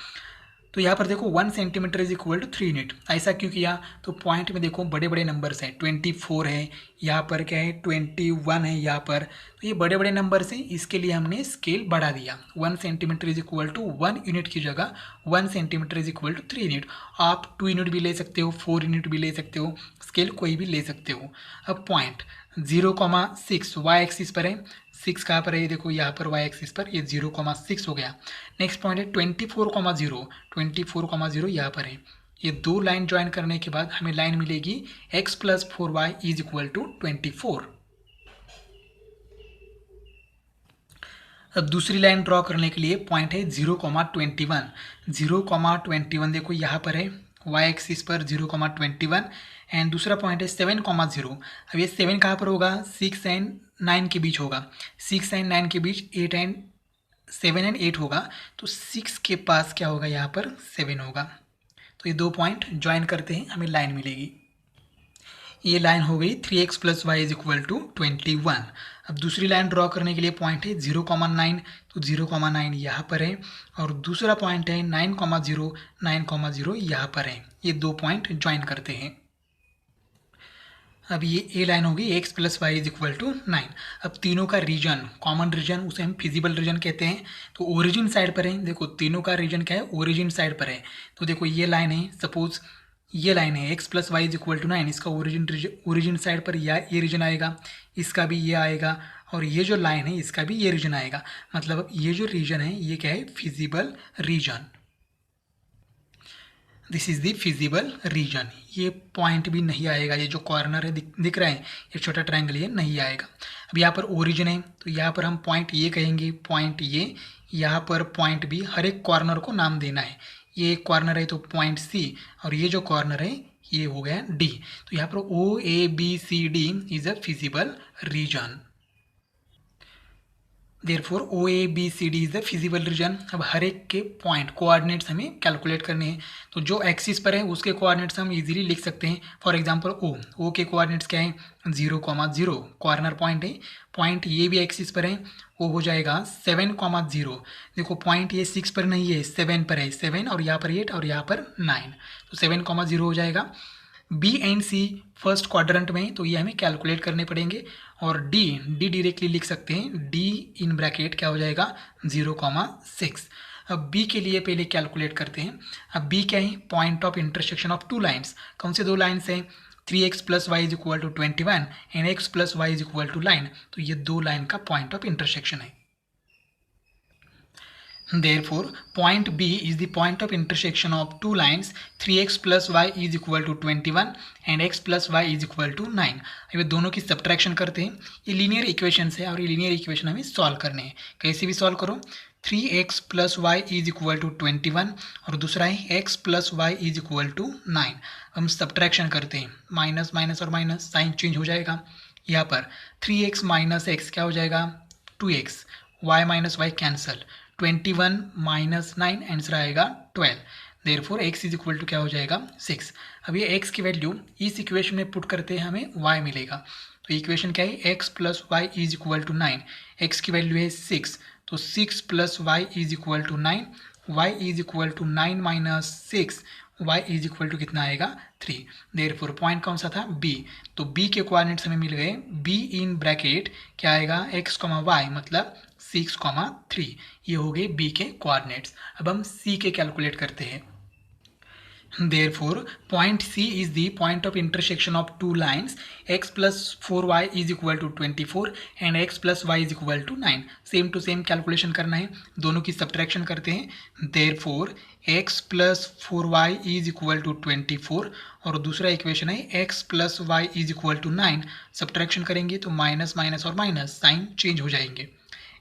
तो तो यहाँ पर देखो 1 centimetre is equal to 3 unit. ऐसा क्यों किया? तो पॉइंट में देखो बड़े बड़े नंबर्स हैं, 24 है, यहाँ पर क्या है 21 है यहाँ पर, तो ये बड़े बड़े नंबर्स हैं, इसके लिए हमने स्केल बढ़ा दिया। 1 centimetre is equal to 1 unit की जगह 1 centimetre is equal to 3 unit. आप 2 यूनिट भी ले सकते हो, 4 यूनिट भी ले सकते हो, स्केल कोई भी ले सकते हो। अब पॉइंट 0,6 वाई एक्सिस पर है, 6 कहाँ पर है? ये देखो यहाँ पर वाई एक्सिस पर ये 0,6 हो गया। नेक्स्ट पॉइंट है 24,0, 24,0 यहाँ पर है। ये दो लाइन ज्वाइन करने के बाद हमें लाइन मिलेगी x plus 4y is equal to 24। अब दूसरी लाइन ड्रॉ करने के लिए पॉइंट है 0,21, 0,21 देखो यहाँ पर है y एक्सिस पर 0,21 एंड दूसरा पॉइंट है 7,0। अब ये 7 कहाँ पर होगा? 6 एंड 9 के बीच होगा, 6 एंड 9 के बीच 7 एंड 8 होगा, तो 6 के पास क्या होगा? यहाँ पर 7 होगा। तो ये दो पॉइंट ज्वाइन करते हैं, हमें लाइन मिलेगी। ये लाइन हो गई 3x plus y is equal to 21। अब दूसरी लाइन ड्रॉ करने के लिए पॉइंट है 0,9, तो 0,9 यहाँ पर है, और दूसरा पॉइंट है 9,0, 9,0 यहाँ पर है। ये दो पॉइंट ज्वाइन करते हैं। अब ये ए लाइन होगी x plus y is equal to 9। अब तीनों का रीजन, कॉमन रीजन, उसे हम फिजिबल रीजन कहते हैं। तो ओरिजिन साइड पर है, देखो तीनों का रीजन क्या है? ओरिजिन साइड पर है। तो देखो ये लाइन है, सपोज ये लाइन है x plus y is equal to 9, इसका ओरिजिन साइड पर ये रीजन आएगा, इसका भी ये आएगा, और ये जो लाइन है इसका भी ये रीजन आएगा। मतलब ये जो रीजन है ये क्या है? Feasible reason. This is the feasible reason. ये पॉइंट भी नहीं आएगा, ये जो कॉर्नर है दिख रहा है, ये छोटा ट्रायंगल ये नहीं आएगा। अब यहाँ पर ओरिजिन है, तो यहाँ पर हम पॉइंट ये कहेंगे, पॉइंट ये, यहाँ पर पॉइंट भी, हर एक कॉर्नर को नाम देना है। ये एक कॉर्नर है तो पॉइंट सी, और ये जो कॉर्नर है ये हो गया डी। तो यहाँ पर O A B C D is a feasible region. Therefore O A B C D is the feasible region. अब हर एक के पॉइंट कोऑर्डिनेट्स हमें कैलकुलेट करने हैं। तो जो एक्सिस पर है उसके कोऑर्डिनेट्स हम इजीली लिख सकते हैं। फॉर एग्जांपल ओ के कोऑर्डिनेट्स क्या है? 0,0 कॉर्नर पॉइंट है। पॉइंट ये भी एक्सिस पर है, वो हो जाएगा 7,0। देखो पॉइंट ये 6 पर नहीं है, 7 पर है, 7 और यहाँ पर 8 और यहाँ पर 9, तो 7,0 हो जाएगा। B and C first quadrant में, तो ये हमें कैलकुलेट करने पड़ेंगे। और डी डायरेक्टली लिख सकते हैं, डी इन ब्रैकेट क्या हो जाएगा? 0,6। अब बी के लिए पहले कैलकुलेट करते हैं। अब बी क्या है? Point of intersection of two lines. कौन से दो लाइन्स हैं? 3x plus y is equal to 21 and x plus y is equal to line. तो ये दो लाइन का पॉइंट ऑफ इंटरसेक्शन है। Therefore, point B is the point of intersection of two lines 3x plus y is equal to 21 and x plus y is equal to 9। अब दोनों की subtraction करते हैं। ये लीनियर इक्वेशन है और ये लीनियर इक्वेशन हमें सॉल्व करने हैं। कैसे भी सॉल्व करो, 3x plus y is equal to 21 और दूसरा है x plus y is equal to 9। हम सब्ट्रैक्शन करते हैं, माइनस माइनस और माइनस, साइन चेंज हो जाएगा। यहाँ पर 3x माइनस एक्स क्या हो जाएगा? 2x, y minus y cancel, 21 minus 9 answer आएगा 12। Therefore x is equal to क्या हो जाएगा? 6। अब ये x की वैल्यू इस इक्वेशन में पुट करते हैं, हमें y मिलेगा। तो इक्वेशन क्या है? x plus y is equal to 9, x की वैल्यू है 6, तो 6 plus y is equal to 9, y is equal to 9 minus 6, y is equal to कितना आएगा? 3। देयरफॉर पॉइंट कौन सा था? b। तो b के कोऑर्डिनेट्स हमें मिल गए, b इन ब्रैकेट क्या आएगा? x, y मतलब 6,3। ये हो गए b के कोऑर्डिनेट्स। अब हम c के कैलकुलेट करते हैं। Therefore, point C is the point of intersection of two lines x plus 4y is equal to 24 and x plus y is equal to 9। Same to same calculation करना है, दोनों की subtraction करते हैं। Therefore, x plus 4y is equal to 24 और दूसरा equation है x plus y is equal to 9। Subtraction करेंगे तो माइनस माइनस और माइनस, साइन चेंज हो जाएंगे।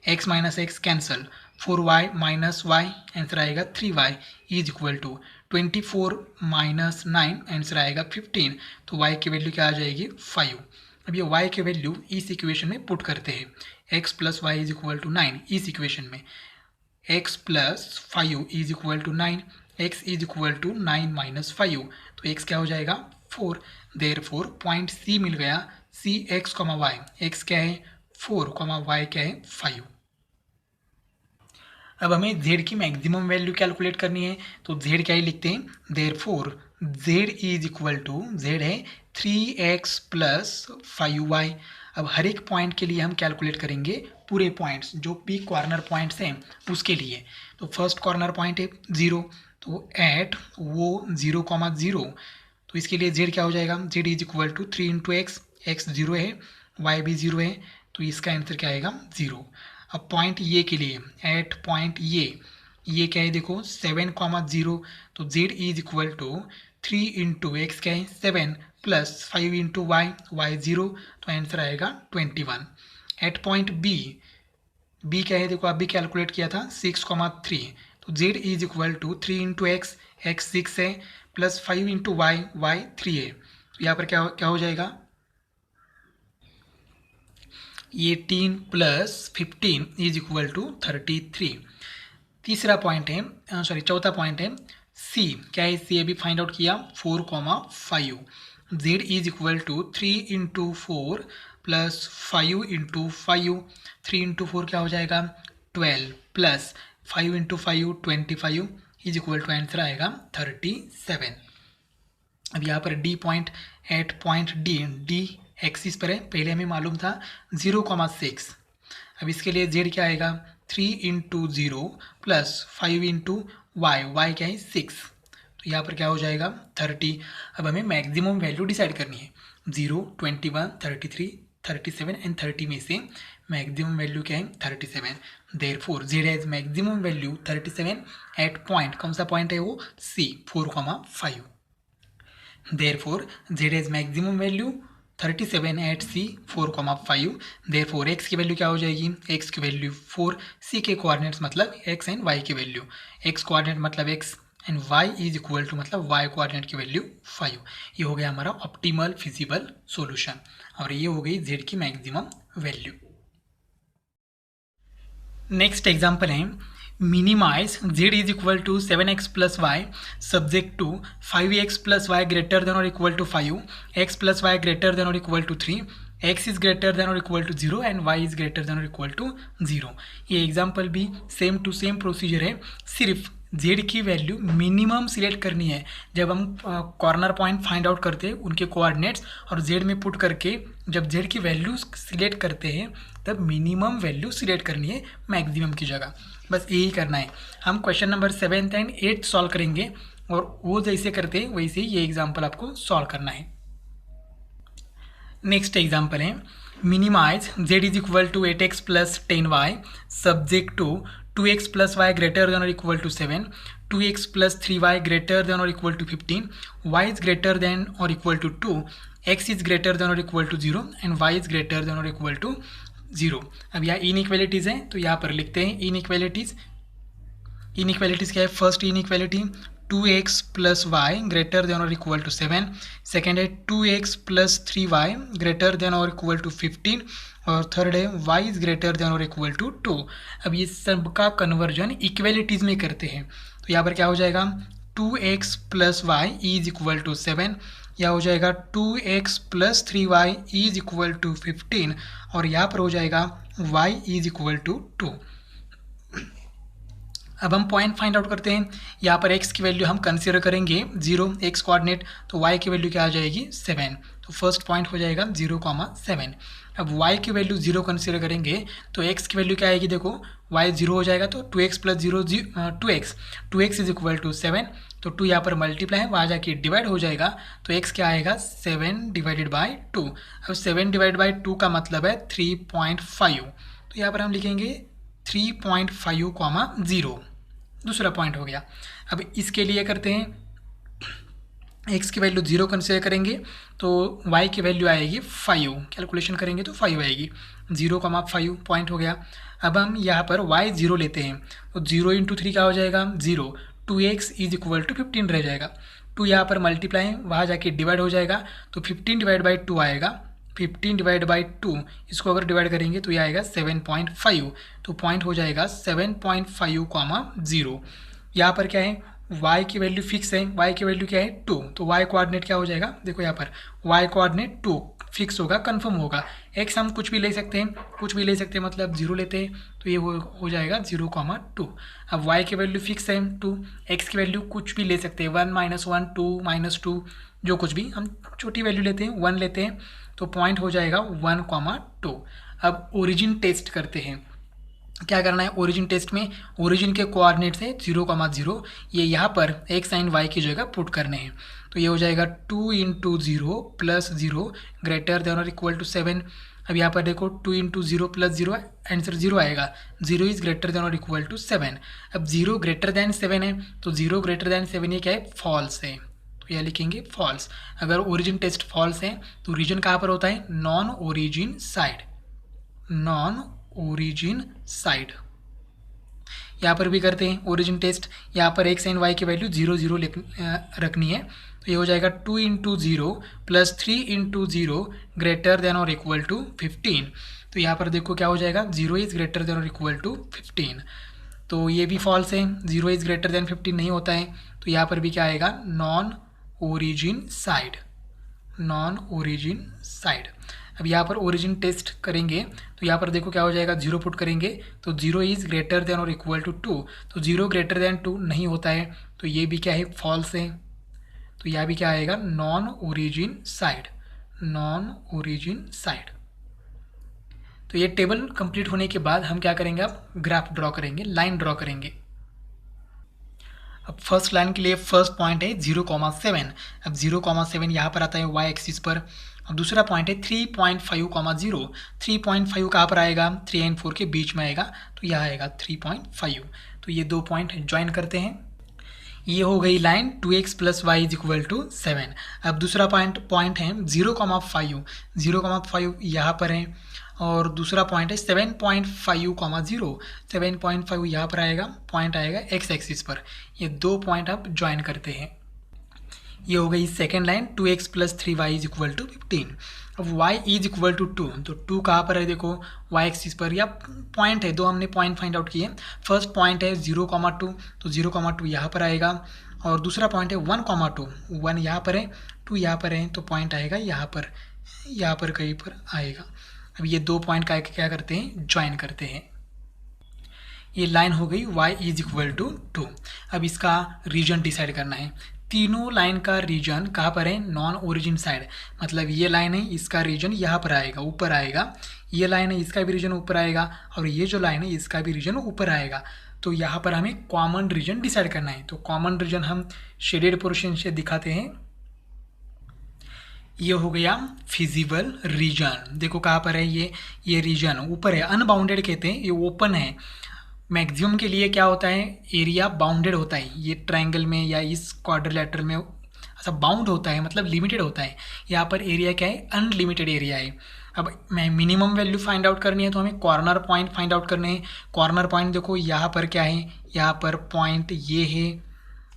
x minus x cancel, 4y minus y answer आएगा 3y is equal to 24 minus 9 answer आएगा 15। तो y की वैल्यू क्या आ जाएगी? 5। अब ये y की वैल्यू इस इक्वेशन में पुट करते हैं, x plus y is equal to 9। इस इक्वेशन में x plus 5 is equal to 9, x is equal to 9 minus 5, तो x क्या हो जाएगा? 4। देयरफॉर पॉइंट C मिल गया, C x, y, x क्या है? 4, y क्या है? 5। अब हमें z की मैक्सिमम वैल्यू कैलकुलेट करनी है, तो z क्या ही लिखते हैं, therefore z is equal to, z है 3x प्लस 5y। अब हर एक पॉइंट के लिए हम कैलकुलेट करेंगे पूरे पॉइंट्स, जो पीक कॉर्नर पॉइंट्स हैं उसके लिए। तो फर्स्ट कॉर्नर पॉइंट है 0, तो एट वो 0,0, तो इसके लिए z क्या हो जाएगा, z is equal to 3 into x, x 0 है, y भी 0 है, तो इसका आंसर क्या आएगा 0। अब पॉइंट ये के लिए, एट पॉइंट ये क्या है देखो 7,0, तो z is equal to 3 into x क्या है 7 प्लस 5 इंटू वाई, वाई 0, तो आंसर आएगा 21। एट पॉइंट बी क्या है देखो, अभी कैलकुलेट किया था 6,3, तो z is equal to 3 into x, x 6 है, प्लस 5 इंटू वाई, वाई 3 है, तो यहाँ पर क्या हो जाएगा 18 प्लस 15 इज इक्वल टू 33। तीसरा पॉइंट है, चौथा पॉइंट है सी, क्या है सी अभी फाइंड आउट किया 4,5, z is equal to 3 into 4 plus 5 into 5, 3 into 4 क्या हो जाएगा 12 plus 5 into 5 25 is equal to answer आएगा 37। अब यहाँ पर D point, at point D axis पर है, पहले हमें मालूम था 0,6। अब इसके लिए z क्या आएगा 3 into 0 plus 5 into y, y क्या है 6, तो यहाँ पर क्या हो जाएगा 30। अब हमें मैक्सिमम वैल्यू डिसाइड करनी है, 0, 21, 33, 37 एंड 30 में से मैक्सिमम वैल्यू क्या है 37। Therefore z has maximum value 37 at point, कौन सा पॉइंट है वो c 4,5। Therefore, z has maximum value 37 at c 4,5। Therefore, x की वैल्यू क्या हो जाएगी, x की वैल्यू 4, c के कोऑर्डिनेट्स मतलब x एंड y की वैल्यू, x कोऑर्डिनेट मतलब x and y is equal to मतलब y कोऑर्डिनेट की वैल्यू 5। ये हो गया हमारा ऑप्टिमल फिजिबल सॉल्यूशन, और ये हो गई z की मैक्सिमम वैल्यू। नेक्स्ट एग्जाम्पल है minimise z is equal to 7x plus y subject to 5x plus y greater than और equal to 5, x plus y greater than और equal to 3, x is greater than और equal to 0 and y is greater than और equal to 0। ये example भी same to same procedure है, सिर्फ z की value minimum select करनी है। जब हम कॉर्नर पॉइंट फाइंड आउट करते हैं उनके कोऑर्डिनेट्स और z में पुट करके जब z की वैल्यू सिलेक्ट करते हैं तब मिनिमम वैल्यू सिलेक्ट करनी है मैक्सिमम की जगह, बस यही करना है। हम क्वेश्चन नंबर 7 एंड 8 सॉल्व करेंगे और वो जैसे करते हैं वैसे ये एग्जाम्पल आपको सॉल्व करना है। नेक्स्ट एग्जाम्पल है minimise z is equal to 8x plus 10y subject to 2x plus y greater than और equal to 7, 2x plus 3y greater than और equal to 15, y is greater than और equal to 2, x is greater than और equal to 0 and y is greater than और equal to 0। अब यहाँ inequalities हैं तो यहाँ पर लिखते हैं इनइक्वालिटीज़। इनइक्वालिटीज़ क्या है, first inequality 2x plus y greater than और इक्वल टू 7, सेकेंड है 2x plus 3y greater than और इक्वल टू 15, और थर्ड है y इज ग्रेटर देन और इक्वल टू 2। अब ये सब का कन्वर्जन इक्वालिटीज़ में करते हैं, तो यहाँ पर क्या हो जाएगा 2x plus y is equal to 7, यह हो जाएगा 2x plus 3y is equal to 15, और यहाँ पर हो जाएगा y इज इक्वल टू 2। अब हम पॉइंट फाइंड आउट करते हैं, यहाँ पर x की वैल्यू हम कंसीडर करेंगे 0 x कोऑर्डिनेट, तो y की वैल्यू क्या आ जाएगी 7, तो फर्स्ट पॉइंट हो जाएगा 0,7। अब y की वैल्यू 0 कंसीडर करेंगे तो x की वैल्यू क्या आएगी देखो, y 0 हो जाएगा तो 2x plus 0 2x is equal to 7, तो 2 यहाँ पर मल्टीप्लाई है, वहाँ जाके डिवाइड हो जाएगा, तो x क्या आएगा 7 डिवाइडेड बाई 2। अब 7 डिवाइड बाई 2 का मतलब है 3.5, तो यहाँ पर हम लिखेंगे 3.5, 0, दूसरा पॉइंट हो गया। अब इसके लिए करते हैं, x की वैल्यू 0 कंसीडर करेंगे तो y की वैल्यू आएगी 5, कैलकुलेशन करेंगे तो 5 आएगी, 0,5 पॉइंट हो गया। अब हम यहाँ पर y 0 लेते हैं तो 0 इंटू 3 क्या हो जाएगा 0, 2x इज इक्वल टू 15 रह जाएगा, 2 यहाँ पर मल्टीप्लाई वहाँ जाके डिवाइड हो जाएगा, तो 15 डिवाइड बाई 2 आएगा, 15 डिवाइड बाई 2 इसको अगर डिवाइड करेंगे तो ये आएगा 7.5, तो पॉइंट हो जाएगा 7.5, 0। यहाँ पर क्या है y की वैल्यू फिक्स है, y की वैल्यू क्या है 2, तो y कोऑर्डिनेट क्या हो जाएगा देखो यहाँ पर y कोऑर्डिनेट 2, फिक्स होगा, कंफर्म होगा। एक्स हम कुछ भी ले सकते हैं, कुछ भी ले सकते हैं मतलब 0 लेते हैं तो ये हो जाएगा 0,2। अब वाई की वैल्यू फिक्स है 2, एक्स की वैल्यू कुछ भी ले सकते हैं 1 -1 2 -2 जो कुछ भी, हम छोटी वैल्यू लेते हैं 1 लेते हैं तो पॉइंट हो जाएगा 1,2। अब ओरिजिन टेस्ट करते हैं। क्या करना है ओरिजिन टेस्ट में, ओरिजिन के कोऑर्डिनेट्स है 0,0, ये यहाँ पर एक्स साइन वाई की जगह पुट करने हैं। तो ये हो जाएगा 2 × 0 + 0 ग्रेटर देन और इक्वल टू 7। अब यहाँ पर देखो 2 × 0 + 0 आंसर 0 आएगा, 0 इज ग्रेटर देन और इक्वल टू 7। अब 0 ग्रेटर देन 7 है तो 0 ग्रेटर देन 7 ये क्या है, फॉल्स है, तो यह लिखेंगे फॉल्स। अगर ओरिजिन टेस्ट फॉल्स है तो रीजन कहाँ पर होता है, non origin side, non origin side. यहाँ पर भी करते हैं ओरिजिन टेस्ट। यहाँ पर एक्स एंड वाई की वैल्यू 0 0 रखनी है तो ये हो जाएगा 2 × 0 + 3 × 0 ग्रेटर देन और इक्वल टू 15। तो यहाँ पर देखो क्या हो जाएगा, 0 इज ग्रेटर देन और इक्वल टू 15। तो ये भी फॉल्स है, 0 इज ग्रेटर देन 15 नहीं होता है, तो यहाँ पर भी क्या आएगा, non origin side, non origin side. अब यहाँ पर ओरिजिन टेस्ट करेंगे तो यहाँ पर देखो क्या हो जाएगा, 0 पुट करेंगे तो 0 इज ग्रेटर देन और इक्वल टू 2, तो 0 ग्रेटर देन 2 नहीं होता है तो ये भी क्या है, फॉल्स है। तो यहाँ भी क्या आएगा, non origin side, non origin side. तो ये टेबल कंप्लीट होने के बाद हम क्या करेंगे, अब ग्राफ ड्रॉ करेंगे, लाइन ड्रॉ करेंगे। अब फर्स्ट लाइन के लिए फर्स्ट पॉइंट है 0,7। अब 0,7 यहाँ पर आता है वाई एक्सिस पर। अब दूसरा पॉइंट है 3.5,0। 3.5 कहाँ पर आएगा, 3 और 4 के बीच में आएगा तो यह आएगा 3.5। तो ये दो पॉइंट ज्वाइन करते हैं। ये हो गई लाइन 2x + y = 7। अब दूसरा पॉइंट है 0,5। 0,5 यहाँ पर है और दूसरा पॉइंट है 7.5,0। 7.5 यहाँ पर आएगा, पॉइंट आएगा x एक्सिस पर। ये दो पॉइंट आप ज्वाइन करते हैं। ये हो गई सेकेंड लाइन 2x + 3y = 15। अब y = 2, तो 2 कहाँ पर है, देखो y एक्सिस पर, या पॉइंट है, दो हमने पॉइंट फाइंड आउट किए। फर्स्ट पॉइंट है 0,2, तो 0,2 यहाँ पर आएगा और दूसरा पॉइंट है 1,2। 1 यहाँ पर है, 2 यहाँ पर है तो पॉइंट आएगा यहाँ पर कहीं पर आएगा। अब ये दो पॉइंट का क्या करते हैं, ज्वाइन करते हैं। ये लाइन हो गई y = 2। अब इसका रीजन डिसाइड करना है। तीनों लाइन का रीजन कहाँ पर है, नॉन ओरिजिन साइड। मतलब ये लाइन है, इसका रीजन यहाँ पर आएगा, ऊपर आएगा। ये लाइन है, इसका भी रीजन ऊपर आएगा और ये जो लाइन है इसका भी रीजन ऊपर आएगा। तो यहाँ पर हमें कॉमन रीजन डिसाइड करना है। तो कॉमन रीजन हम शेडेड पोर्शन से दिखाते हैं। ये हो गया फिजिबल रीजन। देखो कहाँ पर है, ये रीजन ऊपर है, अनबाउंडेड कहते हैं, ये ओपन है। मैक्सिमम के लिए क्या होता है, एरिया बाउंडेड होता है। ये ट्रायंगल में या इस क्वाड्रिलेटरल में ऐसा बाउंड होता है, मतलब लिमिटेड होता है। यहाँ पर एरिया क्या है, अनलिमिटेड एरिया है। अब मैं मिनिमम वैल्यू फाइंड आउट करनी है तो हमें कॉर्नर पॉइंट फाइंड आउट करने हैं। कॉर्नर पॉइंट देखो यहाँ पर क्या है, यहाँ पर पॉइंट ये है,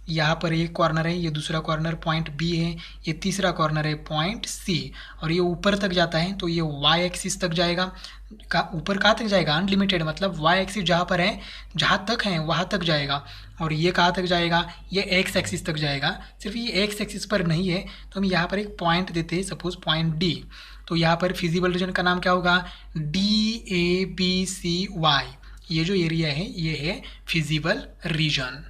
यहाँ पर एक कॉर्नर है, ये दूसरा कॉर्नर पॉइंट बी है, ये तीसरा कॉर्नर है पॉइंट सी, और ये ऊपर तक जाता है तो ये वाई एक्सिस तक जाएगा। ऊपर कहाँ तक जाएगा, अनलिमिटेड, मतलब वाई एक्सिस जहाँ पर है, जहाँ तक है वहाँ तक जाएगा। और ये कहाँ तक जाएगा, ये एक्स एक्सिस तक जाएगा। सिर्फ ये एक्स एक्सिस पर नहीं है तो हम यहाँ पर एक पॉइंट देते हैं, सपोज पॉइंट डी। तो यहाँ पर फिजिबल रीजन का नाम क्या होगा, DABCY। ये जो एरिया है ये है feasible reason.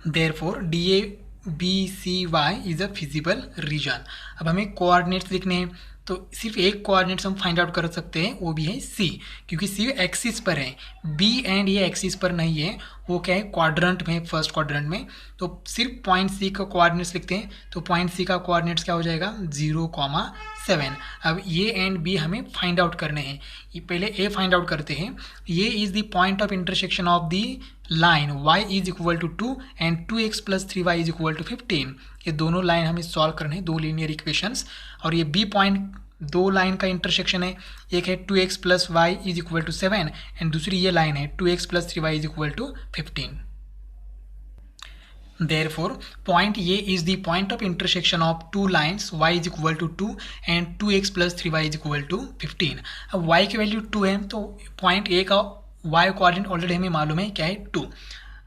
Therefore DABCY is a feasible region। अब हमें कोऑर्डिनेट्स लिखने हैं तो सिर्फ एक कोऑर्डिनेट्स हम फाइंड आउट कर सकते हैं, वो भी है C, क्योंकि C एक्सिस पर है, B एंड ये एक्सिस पर नहीं है, वो क्या है क्वाड्रेंट में, फर्स्ट क्वाड्रेंट में। तो सिर्फ पॉइंट C का कोऑर्डिनेट्स लिखते हैं तो पॉइंट C का कोऑर्डिनेट्स क्या हो जाएगा, 0,7। अब ये एंड B हमें फाइंड आउट करने हैं। ये पहले A फाइंड आउट करते हैं। ये is the point of intersection of the line y = 2 and 2x + 3y = 15। ये दोनों लाइन हमें सॉल्व करने हैं, दो लीनियर इक्वेशंस। और ये बी पॉइंट दो लाइन का इंटरसेक्शन है, एक है 2x + y = 7 एंड दूसरी ये लाइन है 2x + 3y = 15। Therefore, point A is the point of intersection of two lines y = 2 and 2x + 3y = 15। अब y की वैल्यू 2 है तो पॉइंट A का y कोऑर्डिनेट ऑलरेडी हमें मालूम है क्या है, 2।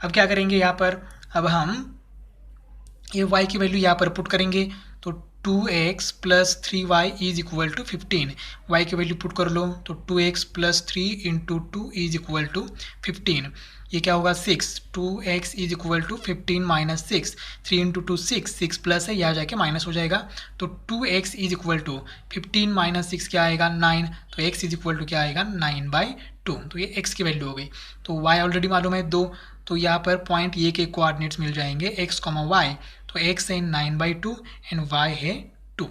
अब क्या करेंगे यहाँ पर, अब हम ये y की वैल्यू यहाँ पर पुट करेंगे तो 2x plus 3y is equal to 15। y की वैल्यू पुट कर लो तो 2x plus 3 into 2 is equal to 15। ये क्या होगा 6, 2x is equal to 15 minus 6, 3 into 2 6, 6 plus है, यहाँ जाके माइनस हो जाएगा। तो 2x is equal to 15 minus 6 क्या आएगा 9, तो x इज इक्वल टू क्या आएगा 9/2। तो ये x की वैल्यू हो गई। तो y ऑलरेडी मालूम है 2, तो यहाँ पर पॉइंट ए के कोऑर्डिनेट्स मिल जाएंगे x, y। तो x है 9/2 एंड y है 2।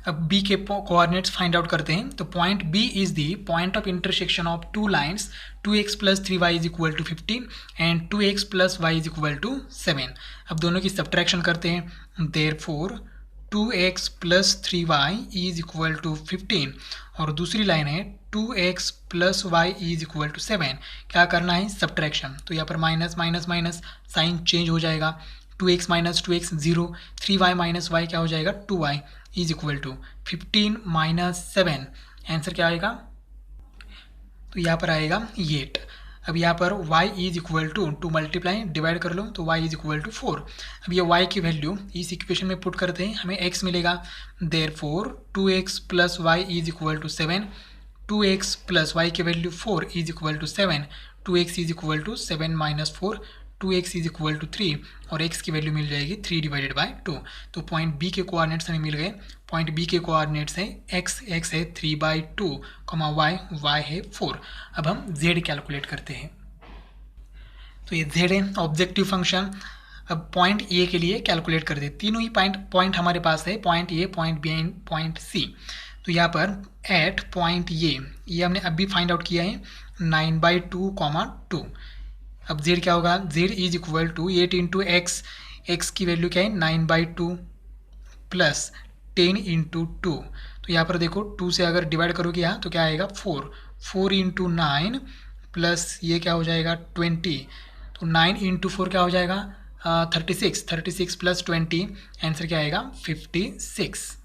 अब b के कोऑर्डिनेट्स फाइंड आउट करते हैं। तो point b is the point of intersection of two lines 2x plus 3y is equal to 15 and 2x plus y is equal to 7। अब दोनों की सब्ट्रैक्शन करते हैं। Therefore 2x plus 3y is equal to 15 और दूसरी line है 2x plus y is equal to 7। क्या करना है सब्ट्रैक्शन, तो यहाँ पर minus minus minus sign change हो जाएगा। 2x minus 2x 0, 3y minus y क्या हो जाएगा 2y is equal to 15 minus 7। Answer क्या आएगा, तो यहाँ पर आएगा 8। अब यहाँ पर y is equal to multiply divide कर लो तो y इज इक्वल टू 4। अब ये y की वैल्यू इस इक्वेशन में पुट करते हैं, हमें x मिलेगा। Therefore 2x plus y is equal to 7, 2x plus y की value 4 is equal to 7, 2x is equal to 7 minus 4, 2x is equal to 3 और x की वैल्यू मिल जाएगी 3 डिवाइडेड बाय 2। तो पॉइंट b के कोऑर्डिनेट्स हमें मिल गए। पॉइंट b के कोऑर्डिनेट्स हैं x है 3/2, y है 4। अब हम z कैलकुलेट करते हैं। तो ये z है ऑब्जेक्टिव फंक्शन। अब पॉइंट a के लिए कैलकुलेट करते हैं। तीनों ही पॉइंट हमारे पास है, point a, point b and point c। तो यहाँ पर एट पॉइंट ये हमने अभी फाइंड आउट किया है 9/2, 2। अब z क्या होगा, z is equal to 8 into x, x की वैल्यू क्या है 9/2 प्लस 10 इंटू 2। तो यहाँ पर देखो 2 से अगर डिवाइड करोगे यहाँ तो क्या आएगा 4, 4 इंटू 9 प्लस ये क्या हो जाएगा 20। तो 9 इंटू 4 क्या हो जाएगा 36, 36 प्लस 20 आंसर क्या आएगा 56।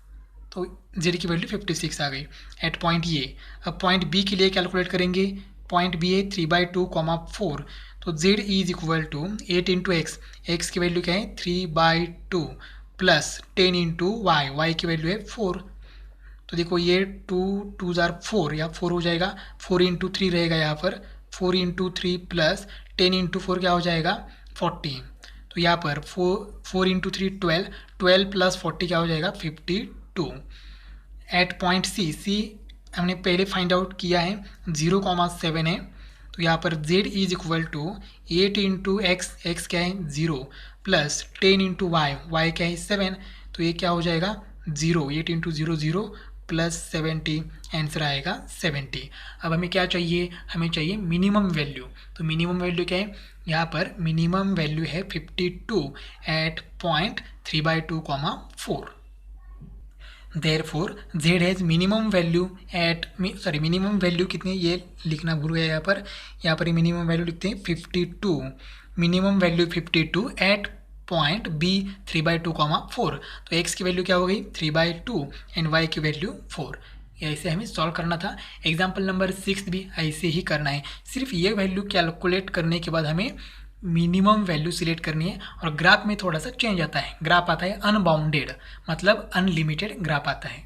तो z की वैल्यू 56 आ गई एट पॉइंट ये। अब पॉइंट b के लिए कैलकुलेट करेंगे। पॉइंट b है 3/2, 4। तो z is equal to 8 into x, x की वैल्यू क्या है 3/2 प्लस 10 इंटू y की वैल्यू है 4। तो देखो ये 2 जार 4 या 4 हो जाएगा, 4 इंटू 3 रहेगा यहाँ पर, 4 इंटू 3 प्लस 10 इंटू 4 क्या हो जाएगा 40। तो यहाँ पर 4 इंटू 3 12, 12 प्लस 40 क्या हो जाएगा 52। एट पॉइंट सी हमने पहले फाइंड आउट किया है 0,7 है। तो यहाँ पर z is equal to 8 into x, x क्या है 0 प्लस 10 इंटू y क्या है 7। तो ये क्या हो जाएगा 0, 8 इंटू 0 0 प्लस 70 आंसर आएगा 70। अब हमें क्या चाहिए, हमें चाहिए मिनिमम वैल्यू। तो मिनिमम वैल्यू क्या है, यहाँ पर मिनिमम वैल्यू है 52 at point 3/2, 4। Therefore z has minimum value at minimum value कितनी ये लिखना भूल गया यहाँ पर मिनिमम वैल्यू लिखते हैं 52, minimum value 52 at point b 3/2, 4। तो x की वैल्यू क्या हो गई 3/2 एंड y की वैल्यू 4। ऐसे हमें सॉल्व करना था। एग्जाम्पल नंबर 6 भी ऐसे ही करना है। सिर्फ ये वैल्यू कैलकुलेट करने के बाद हमें मिनिमम वैल्यू सिलेक्ट करनी है और ग्राफ में थोड़ा सा चेंज आता है। ग्राफ आता है अनबाउंडेड, मतलब अनलिमिटेड ग्राफ आता है।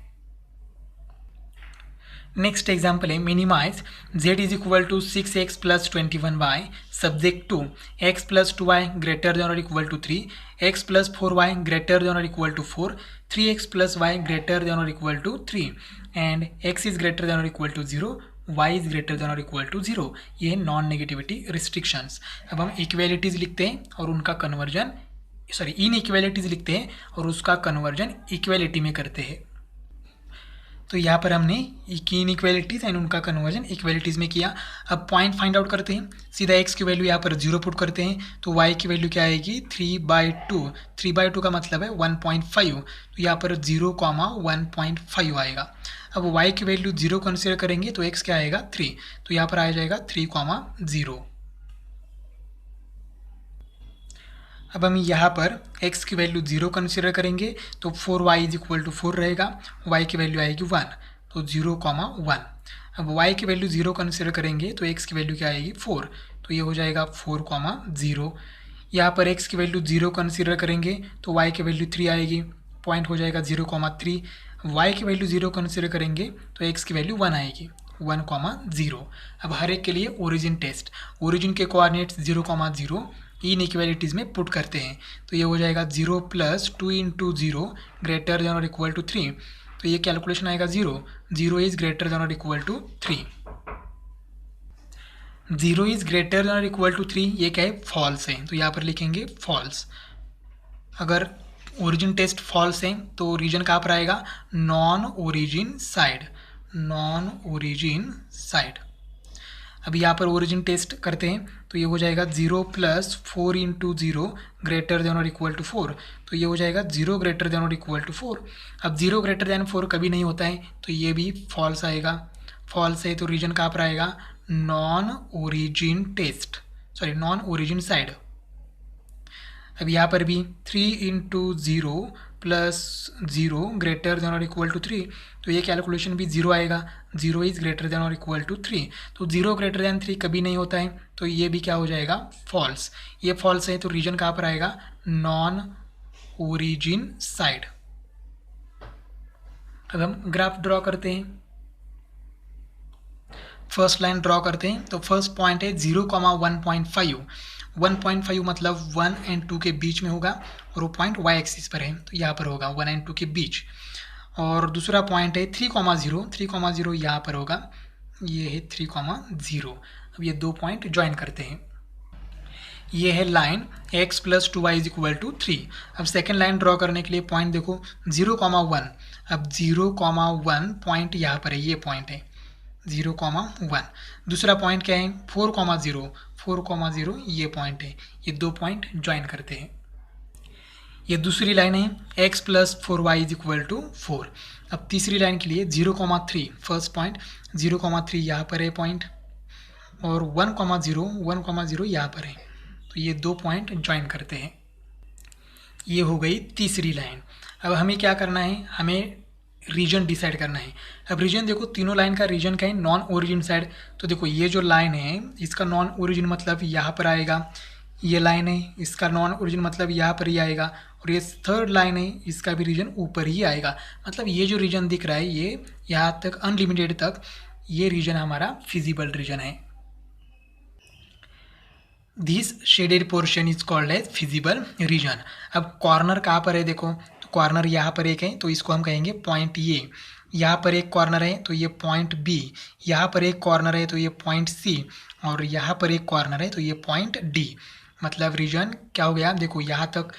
नेक्स्ट एग्जाम्पल है minimise z is equal to 6x plus 21y subject to x plus 2y greater than और equal to 3, x plus 4y greater than और equal to 4, 3x plus y greater than और equal to 3 and x is greater than और equal to 0, y is greater than और equal to 0। ये non negativity restrictions. अब हम equalities लिखते हैं और उनका कन्वर्जन इनइक्वेलिटीज लिखते हैं और उसका कन्वर्जन इक्वेलिटी में करते हैं। तो यहाँ पर हमने इनइक्वेलिटीज एंड उनका कन्वर्जन इक्वेलिटीज में किया। अब पॉइंट फाइंड आउट करते हैं। सीधा x की वैल्यू यहाँ पर 0 पुट करते हैं तो y की वैल्यू क्या आएगी 3/2, 3/2 का मतलब है 1.5। तो यहाँ पर 0,1.5 आएगा। अब y की वैल्यू 0 कंसिडर करेंगे तो x क्या आएगा 3। तो यहाँ पर आ जाएगा 3,0। अब हम यहाँ पर x की वैल्यू 0 कंसिडर करेंगे तो 4y इज इक्वल टू 4 रहेगा, y की वैल्यू आएगी 1 तो 0,1। अब y की वैल्यू 0 कंसिडर करेंगे तो x की वैल्यू क्या आएगी 4, तो ये हो जाएगा 4,0। यहाँ पर x की वैल्यू 0 कंसीडर करेंगे तो y की वैल्यू 3 आएगी, पॉइंट हो जाएगा 0,3। y की वैल्यू 0 कंसीडर करेंगे तो x की वैल्यू 1 आएगी, 1,0। अब हर एक के लिए ओरिजिन टेस्ट, ओरिजिन के कोऑर्डिनेट्स 0,0 इन इक्वालिटीज़ में पुट करते हैं तो ये हो जाएगा 0 + 2 × 0 ग्रेटर देन और इक्वल टू 3। तो ये कैलकुलेशन आएगा 0, 0 इज़ ग्रेटर देन और equal to 3। 0 is greater than और इक्वल टू 3 ये क्या है, फॉल्स है, तो यहाँ पर लिखेंगे फॉल्स। अगर ओरिजिन टेस्ट फॉल्स है तो रीजन कहाँ पर आएगा, non origin side, non origin side. अब यहाँ पर ओरिजिन टेस्ट करते हैं तो ये हो जाएगा 0 + 4 × 0 ग्रेटर देन और इक्वल टू 4। तो ये हो जाएगा 0 ग्रेटर देन और इक्वल टू 4। अब 0 ग्रेटर देन 4 कभी नहीं होता है तो ये भी फॉल्स आएगा, फॉल्स है तो रीजन कहाँ पर आएगा, non origin test, sorry non origin side. अब यहाँ पर भी 3 × 0 + 0 ग्रेटर देन और इक्वल टू 3, तो ये कैलकुलेशन भी 0 आएगा, 0 इज़ ग्रेटर देन और इक्वल टू 3। तो 0 ग्रेटर देन 3 कभी नहीं होता है तो ये भी क्या हो जाएगा, फॉल्स। ये फॉल्स है तो रीजन कहाँ पर आएगा, नॉन ओरिजिन साइड। अब हम ग्राफ ड्रॉ करते हैं, फर्स्ट लाइन ड्रॉ करते हैं। तो फर्स्ट पॉइंट है 0,1.5, 1.5 मतलब 1 और 2 के बीच में होगा और वो पॉइंट y एक्सिस पर है तो यहाँ पर होगा 1 और 2 के बीच। और दूसरा पॉइंट है 3,0, 3,0 यहाँ पर होगा, ये है 3,0। अब ये दो पॉइंट ज्वाइन करते हैं, ये है लाइन x + 2y = 3। अब सेकेंड लाइन ड्रॉ करने के लिए पॉइंट देखो 0,1, अब 0,1 पॉइंट यहाँ पर है, ये पॉइंट है 0,1। दूसरा पॉइंट क्या है 4,0, 4,0 ये पॉइंट है, ये दो पॉइंट ज्वाइन करते हैं। ये दूसरी लाइन है x + 4y = 4। अब तीसरी लाइन के लिए 0,3, फर्स्ट पॉइंट 0,3 यहाँ पर है पॉइंट और 1,0 यहाँ पर है, तो ये दो पॉइंट ज्वाइन करते हैं। ये हो गई तीसरी लाइन। अब हमें क्या करना है, हमें रीजन डिसाइड करना है। अब रीजन देखो, तीनों लाइन का रीजन क्या है, नॉन ओरिजिन साइड। तो देखो ये जो लाइन है इसका नॉन ओरिजिन मतलब यहाँ पर आएगा, ये लाइन है इसका नॉन ओरिजिन मतलब यहाँ पर ही आएगा, और ये थर्ड लाइन है इसका भी रीजन ऊपर ही आएगा। मतलब ये जो रीजन दिख रहा है ये यहाँ तक अनलिमिटेड तक ये रीजन हमारा फिजिबल रीजन है। This shaded portion is called as feasible region. अब कॉर्नर कहाँ पर है देखो, तो कॉर्नर यहाँ पर एक है तो इसको हम कहेंगे पॉइंट ए। यहाँ पर एक कॉर्नर है तो ये पॉइंट बी, यहाँ पर एक कॉर्नर है तो ये पॉइंट सी, और यहाँ पर एक कॉर्नर है तो ये पॉइंट डी। मतलब रीजन क्या हो गया, देखो यहाँ तक,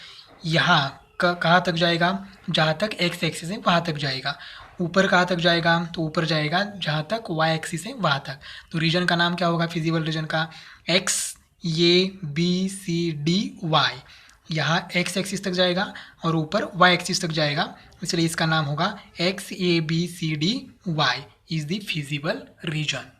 यहाँ कहाँ तक जाएगा, जहाँ तक एक्स एक्सिस है वहाँ तक जाएगा। ऊपर कहाँ तक जाएगा, तो ऊपर जाएगा जहाँ तक वाई एक्सिस है वहाँ तक। तो रीजन का नाम क्या होगा फिजिबल रीजन का, x A B C D y. यहाँ एक्स एक्सिस तक जाएगा और ऊपर वाई एक्सिस तक जाएगा, इसलिए इसका नाम होगा x A B C D y is the feasible region.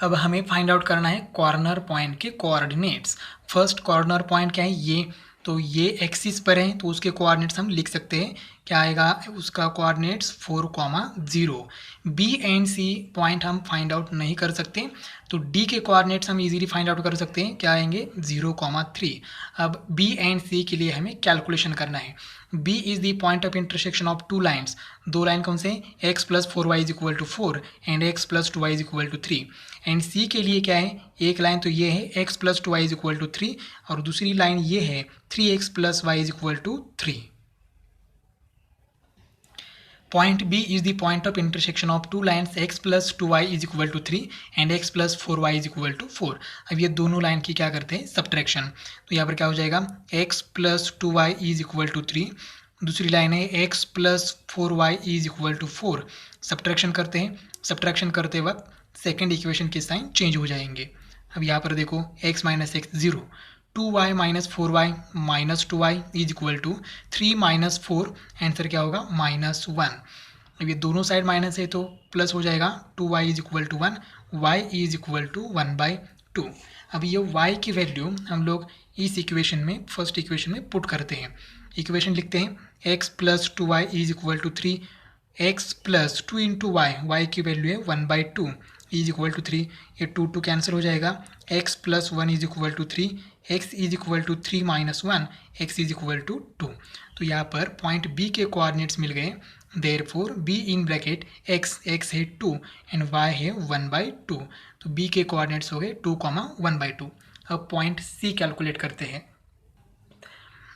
अब हमें फाइंड आउट करना है कॉर्नर पॉइंट के कोऑर्डिनेट्स। फर्स्ट कॉर्नर पॉइंट क्या है, ये तो ये एक्सिस पर है तो उसके कोऑर्डिनेट्स हम लिख सकते हैं, क्या आएगा उसका coordinates 4,0। B and C point हम फाइंड आउट नहीं कर सकते, तो डी के कोऑर्डिनेट्स हम इजीली फाइंड आउट कर सकते हैं, क्या आएंगे 0,3। अब बी एंड सी के लिए हमें कैलकुलेशन करना है। B is the point of intersection of two lines, दो लाइन कौन से, x + 4y = 4 and x + 2y = 3। And C के लिए क्या है, एक लाइन तो ये है x + 2y = 3 और दूसरी लाइन ये है 3x + y = 3। Point B is the point of intersection of two lines x + 2y = 3 and x + 4y = 4। अब ये दोनों लाइन की क्या करते हैं, सब्ट्रैक्शन। तो यहाँ पर क्या हो जाएगा, x + 2y = 3, दूसरी लाइन है x + 4y = 4। सब्ट्रैक्शन करते हैं, सब्ट्रैक्शन करते वक्त सेकेंड इक्वेशन के साइन चेंज हो जाएंगे। अब यहाँ पर देखो x - x 0, 2y - 4y - 2y = 3 - 4, answer क्या होगा -1। अब ये दोनों साइड माइनस है तो प्लस हो जाएगा, 2y = 1, y = 1/2। अब ये y की वैल्यू हम लोग इस इक्वेशन में, फर्स्ट इक्वेशन में पुट करते हैं। इक्वेशन लिखते हैं x + 2y = 3, x + 2 × y, y की वैल्यू है 1/2 = 3, ये 2 कैंसिल हो जाएगा, x + 1 = 3, x is equal to 3 minus 1, x is equal to 2। तो यहाँ पर पॉइंट B के कोऑर्डिनेट्स मिल गए। Therefore B in bracket x है 2 एंड y है 1/2। तो B के कोऑर्डिनेट्स हो गए 2, 1/2। अब पॉइंट C कैलकुलेट करते हैं।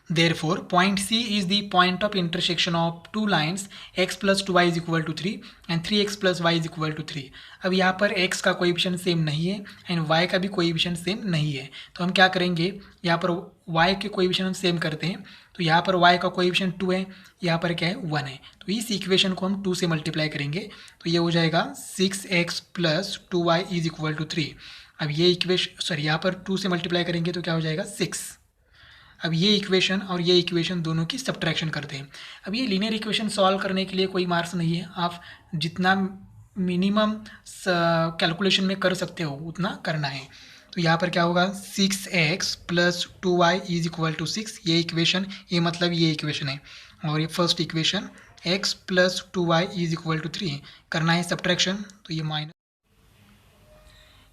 Therefore, point C is the point of intersection of two lines x plus 2y is equal to 3 and 3x plus y is equal to 3। अब यहाँ पर x का कोएफिशिएंट सेम नहीं है एंड y का भी कोएफिशिएंट सेम नहीं है, तो हम क्या करेंगे, यहाँ पर y के कोएफिशिएंट हम सेम करते हैं। तो यहाँ पर y का कोएफिशिएंट 2 है, यहाँ पर क्या है 1 है, तो इस इक्वेशन को हम 2 से मल्टीप्लाई करेंगे तो ये हो जाएगा 6x plus 2y is equal to 3। अब ये इक्वेशन यहाँ पर 2 से मल्टीप्लाई करेंगे तो क्या हो जाएगा 6। अब ये इक्वेशन और ये इक्वेशन दोनों की सब्ट्रैक्शन करते हैं। अब ये लीनियर इक्वेशन सॉल्व करने के लिए कोई मार्क्स नहीं है, आप जितना मिनिमम कैलकुलेशन में कर सकते हो उतना करना है। तो यहाँ पर क्या होगा 6x plus 2y is equal to 6, ये इक्वेशन, ये मतलब ये इक्वेशन है। और ये first equation x plus 2y is equal to 3 करना है सब्ट्रैक्शन, तो ये माइनस,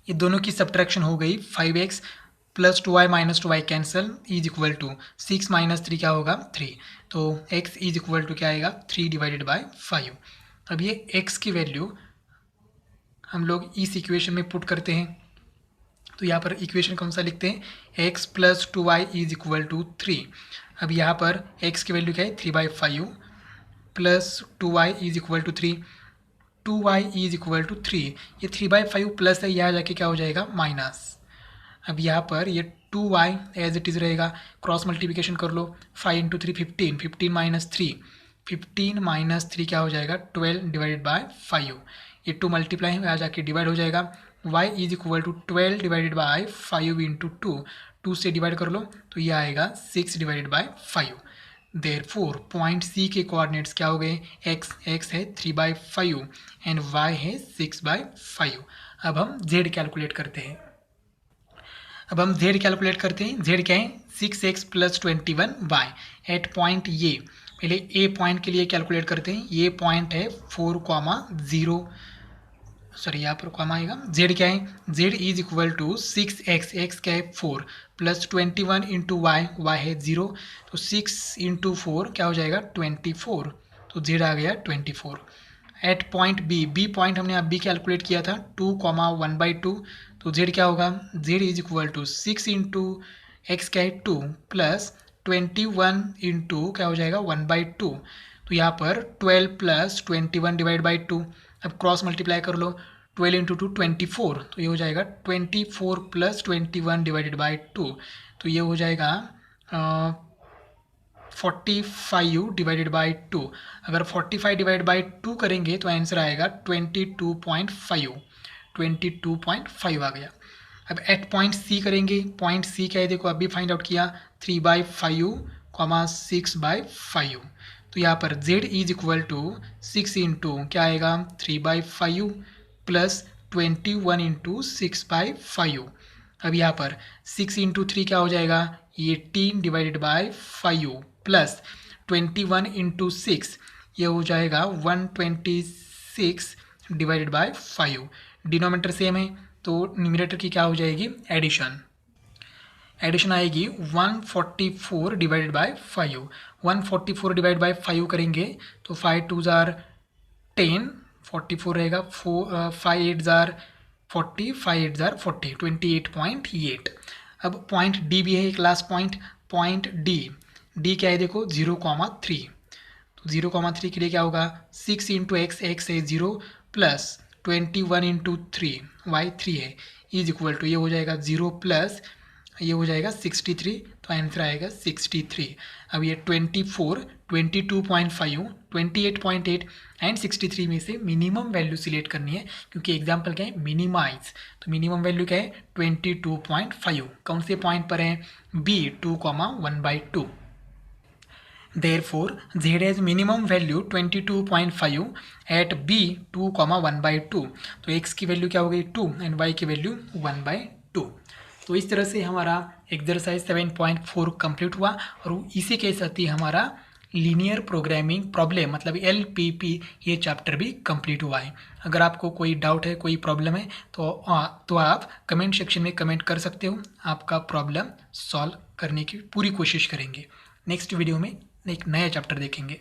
ये दोनों की सब्ट्रैक्शन हो गई 5x plus 2y minus 2y cancel is equal to 6 minus 3 क्या होगा 3। तो x इज इक्वल टू क्या आएगा 3 डिवाइडेड बाय 5। अब ये x की वैल्यू हम लोग इस इक्वेशन में पुट करते हैं। तो यहाँ पर इक्वेशन कौन सा लिखते हैं, x plus 2y is equal to 3। अब यहाँ पर x की वैल्यू क्या है 3/5 plus 2y is equal to 3, 2y is equal to 3। ये 3/5 प्लस है, यहाँ जाके क्या हो जाएगा माइनस। अब यहाँ पर ये 2y एज इट इज़ रहेगा, क्रॉस मल्टीप्लिकेशन कर लो, 5 इंटू 3 15, 15 माइनस 3, 15 माइनस 3 क्या हो जाएगा 12 डिवाइडेड बाय 5। ये 2 मल्टीप्लाई में आ जाके डिवाइड हो जाएगा, y is equal to 12 divided by 5 into 2, 2 से डिवाइड कर लो तो ये आएगा 6 divided by 5। Therefore point C के कोऑर्डिनेट्स क्या हो गए, x है 3/5 एंड y है 6/5। अब हम z कैलकुलेट करते हैं। अब हम z कैलकुलेट करते हैं। z क्या है 6x plus 21y eight point ये, पहले a पॉइंट के लिए कैलकुलेट करते हैं। ये पॉइंट है 4,0, सॉरी यहाँ पर कॉमा आएगा। z क्या है, z is equal to 6x, x क्या है 4 प्लस 21 इंटू वाई, वाई है 0, तो 6 इंटू 4 क्या हो जाएगा 24, तो z आ गया 24। एट पॉइंट बी पॉइंट हमने अब बी कैलकुलेट किया था 2,1/2, तो z क्या होगा, z is equal to 6 into x क्या है 2 प्लस 21 इंटू क्या हो जाएगा 1/2, तो यहाँ पर 12 प्लस 21 डिवाइड बाई 2। अब क्रॉस मल्टीप्लाई कर लो, 12 इंटू 2 24, तो ये हो जाएगा 24 प्लस 21 डिवाइडेड बाई 2, तो ये हो जाएगा 45 डिवाइडेड बाई 2। अगर 45 डिवाइड बाई 2 करेंगे तो आंसर आएगा 22.5, 22.5 आ गया। अब एट पॉइंट सी करेंगे, पॉइंट सी क्या है देखो अभी फाइंड आउट किया 3/5, 6/5, तो यहाँ पर z is equal to 6 into क्या आएगा 3/5 प्लस 21 इंटू 6/5। अब यहाँ पर 6 इंटू 3 क्या हो जाएगा 18 डिवाइडेड बाय 5 प्लस 21 इंटू 6, ये हो जाएगा 126 डिवाइडेड बाय 5। डिनोमिनेटर सेम है तो न्यूमरेटर की क्या हो जाएगी एडिशन आएगी 144 डिवाइडेड बाय 5। 144 डिवाइड बाय 5 करेंगे तो 5 2 जार 10, 44 रहेगा, 5 8 जार 40, 5 8 जार 40, 28.8। अब पॉइंट डी भी है एक लास्ट पॉइंट, पॉइंट डी क्या है देखो 0,3, तो 0,3 के लिए क्या होगा 6 इंटू एक्स है 0 प्लस 21 इंटू 3 वाई 3 है इज इक्वल टू, ये हो जाएगा 0 प्लस ये हो जाएगा 63, तो आंसर आएगा 63। अब ये 24, 22.5, 28.8 एंड 63 में से मिनिमम वैल्यू सिलेक्ट करनी है, क्योंकि एग्जांपल क्या है मिनिमाइज, तो मिनिमम वैल्यू क्या है 22.5। कौन से पॉइंट पर है B 2,1/2। Therefore, z has minimum value 22.5 at b 2,1/2, तो x की वैल्यू क्या हो गई 2 एंड y की वैल्यू 1/2। तो इस तरह से हमारा एक्सरसाइज 7.4 कंप्लीट हुआ और इसी के साथ ही हमारा लीनियर प्रोग्रामिंग प्रॉब्लम मतलब LPP ये चैप्टर भी कंप्लीट हुआ है। अगर आपको कोई डाउट है, कोई प्रॉब्लम है तो आप कमेंट सेक्शन में कमेंट कर सकते हो। आपका प्रॉब्लम सॉल्व करने की पूरी कोशिश करेंगे। नेक्स्ट वीडियो में एक नया चैप्टर देखेंगे।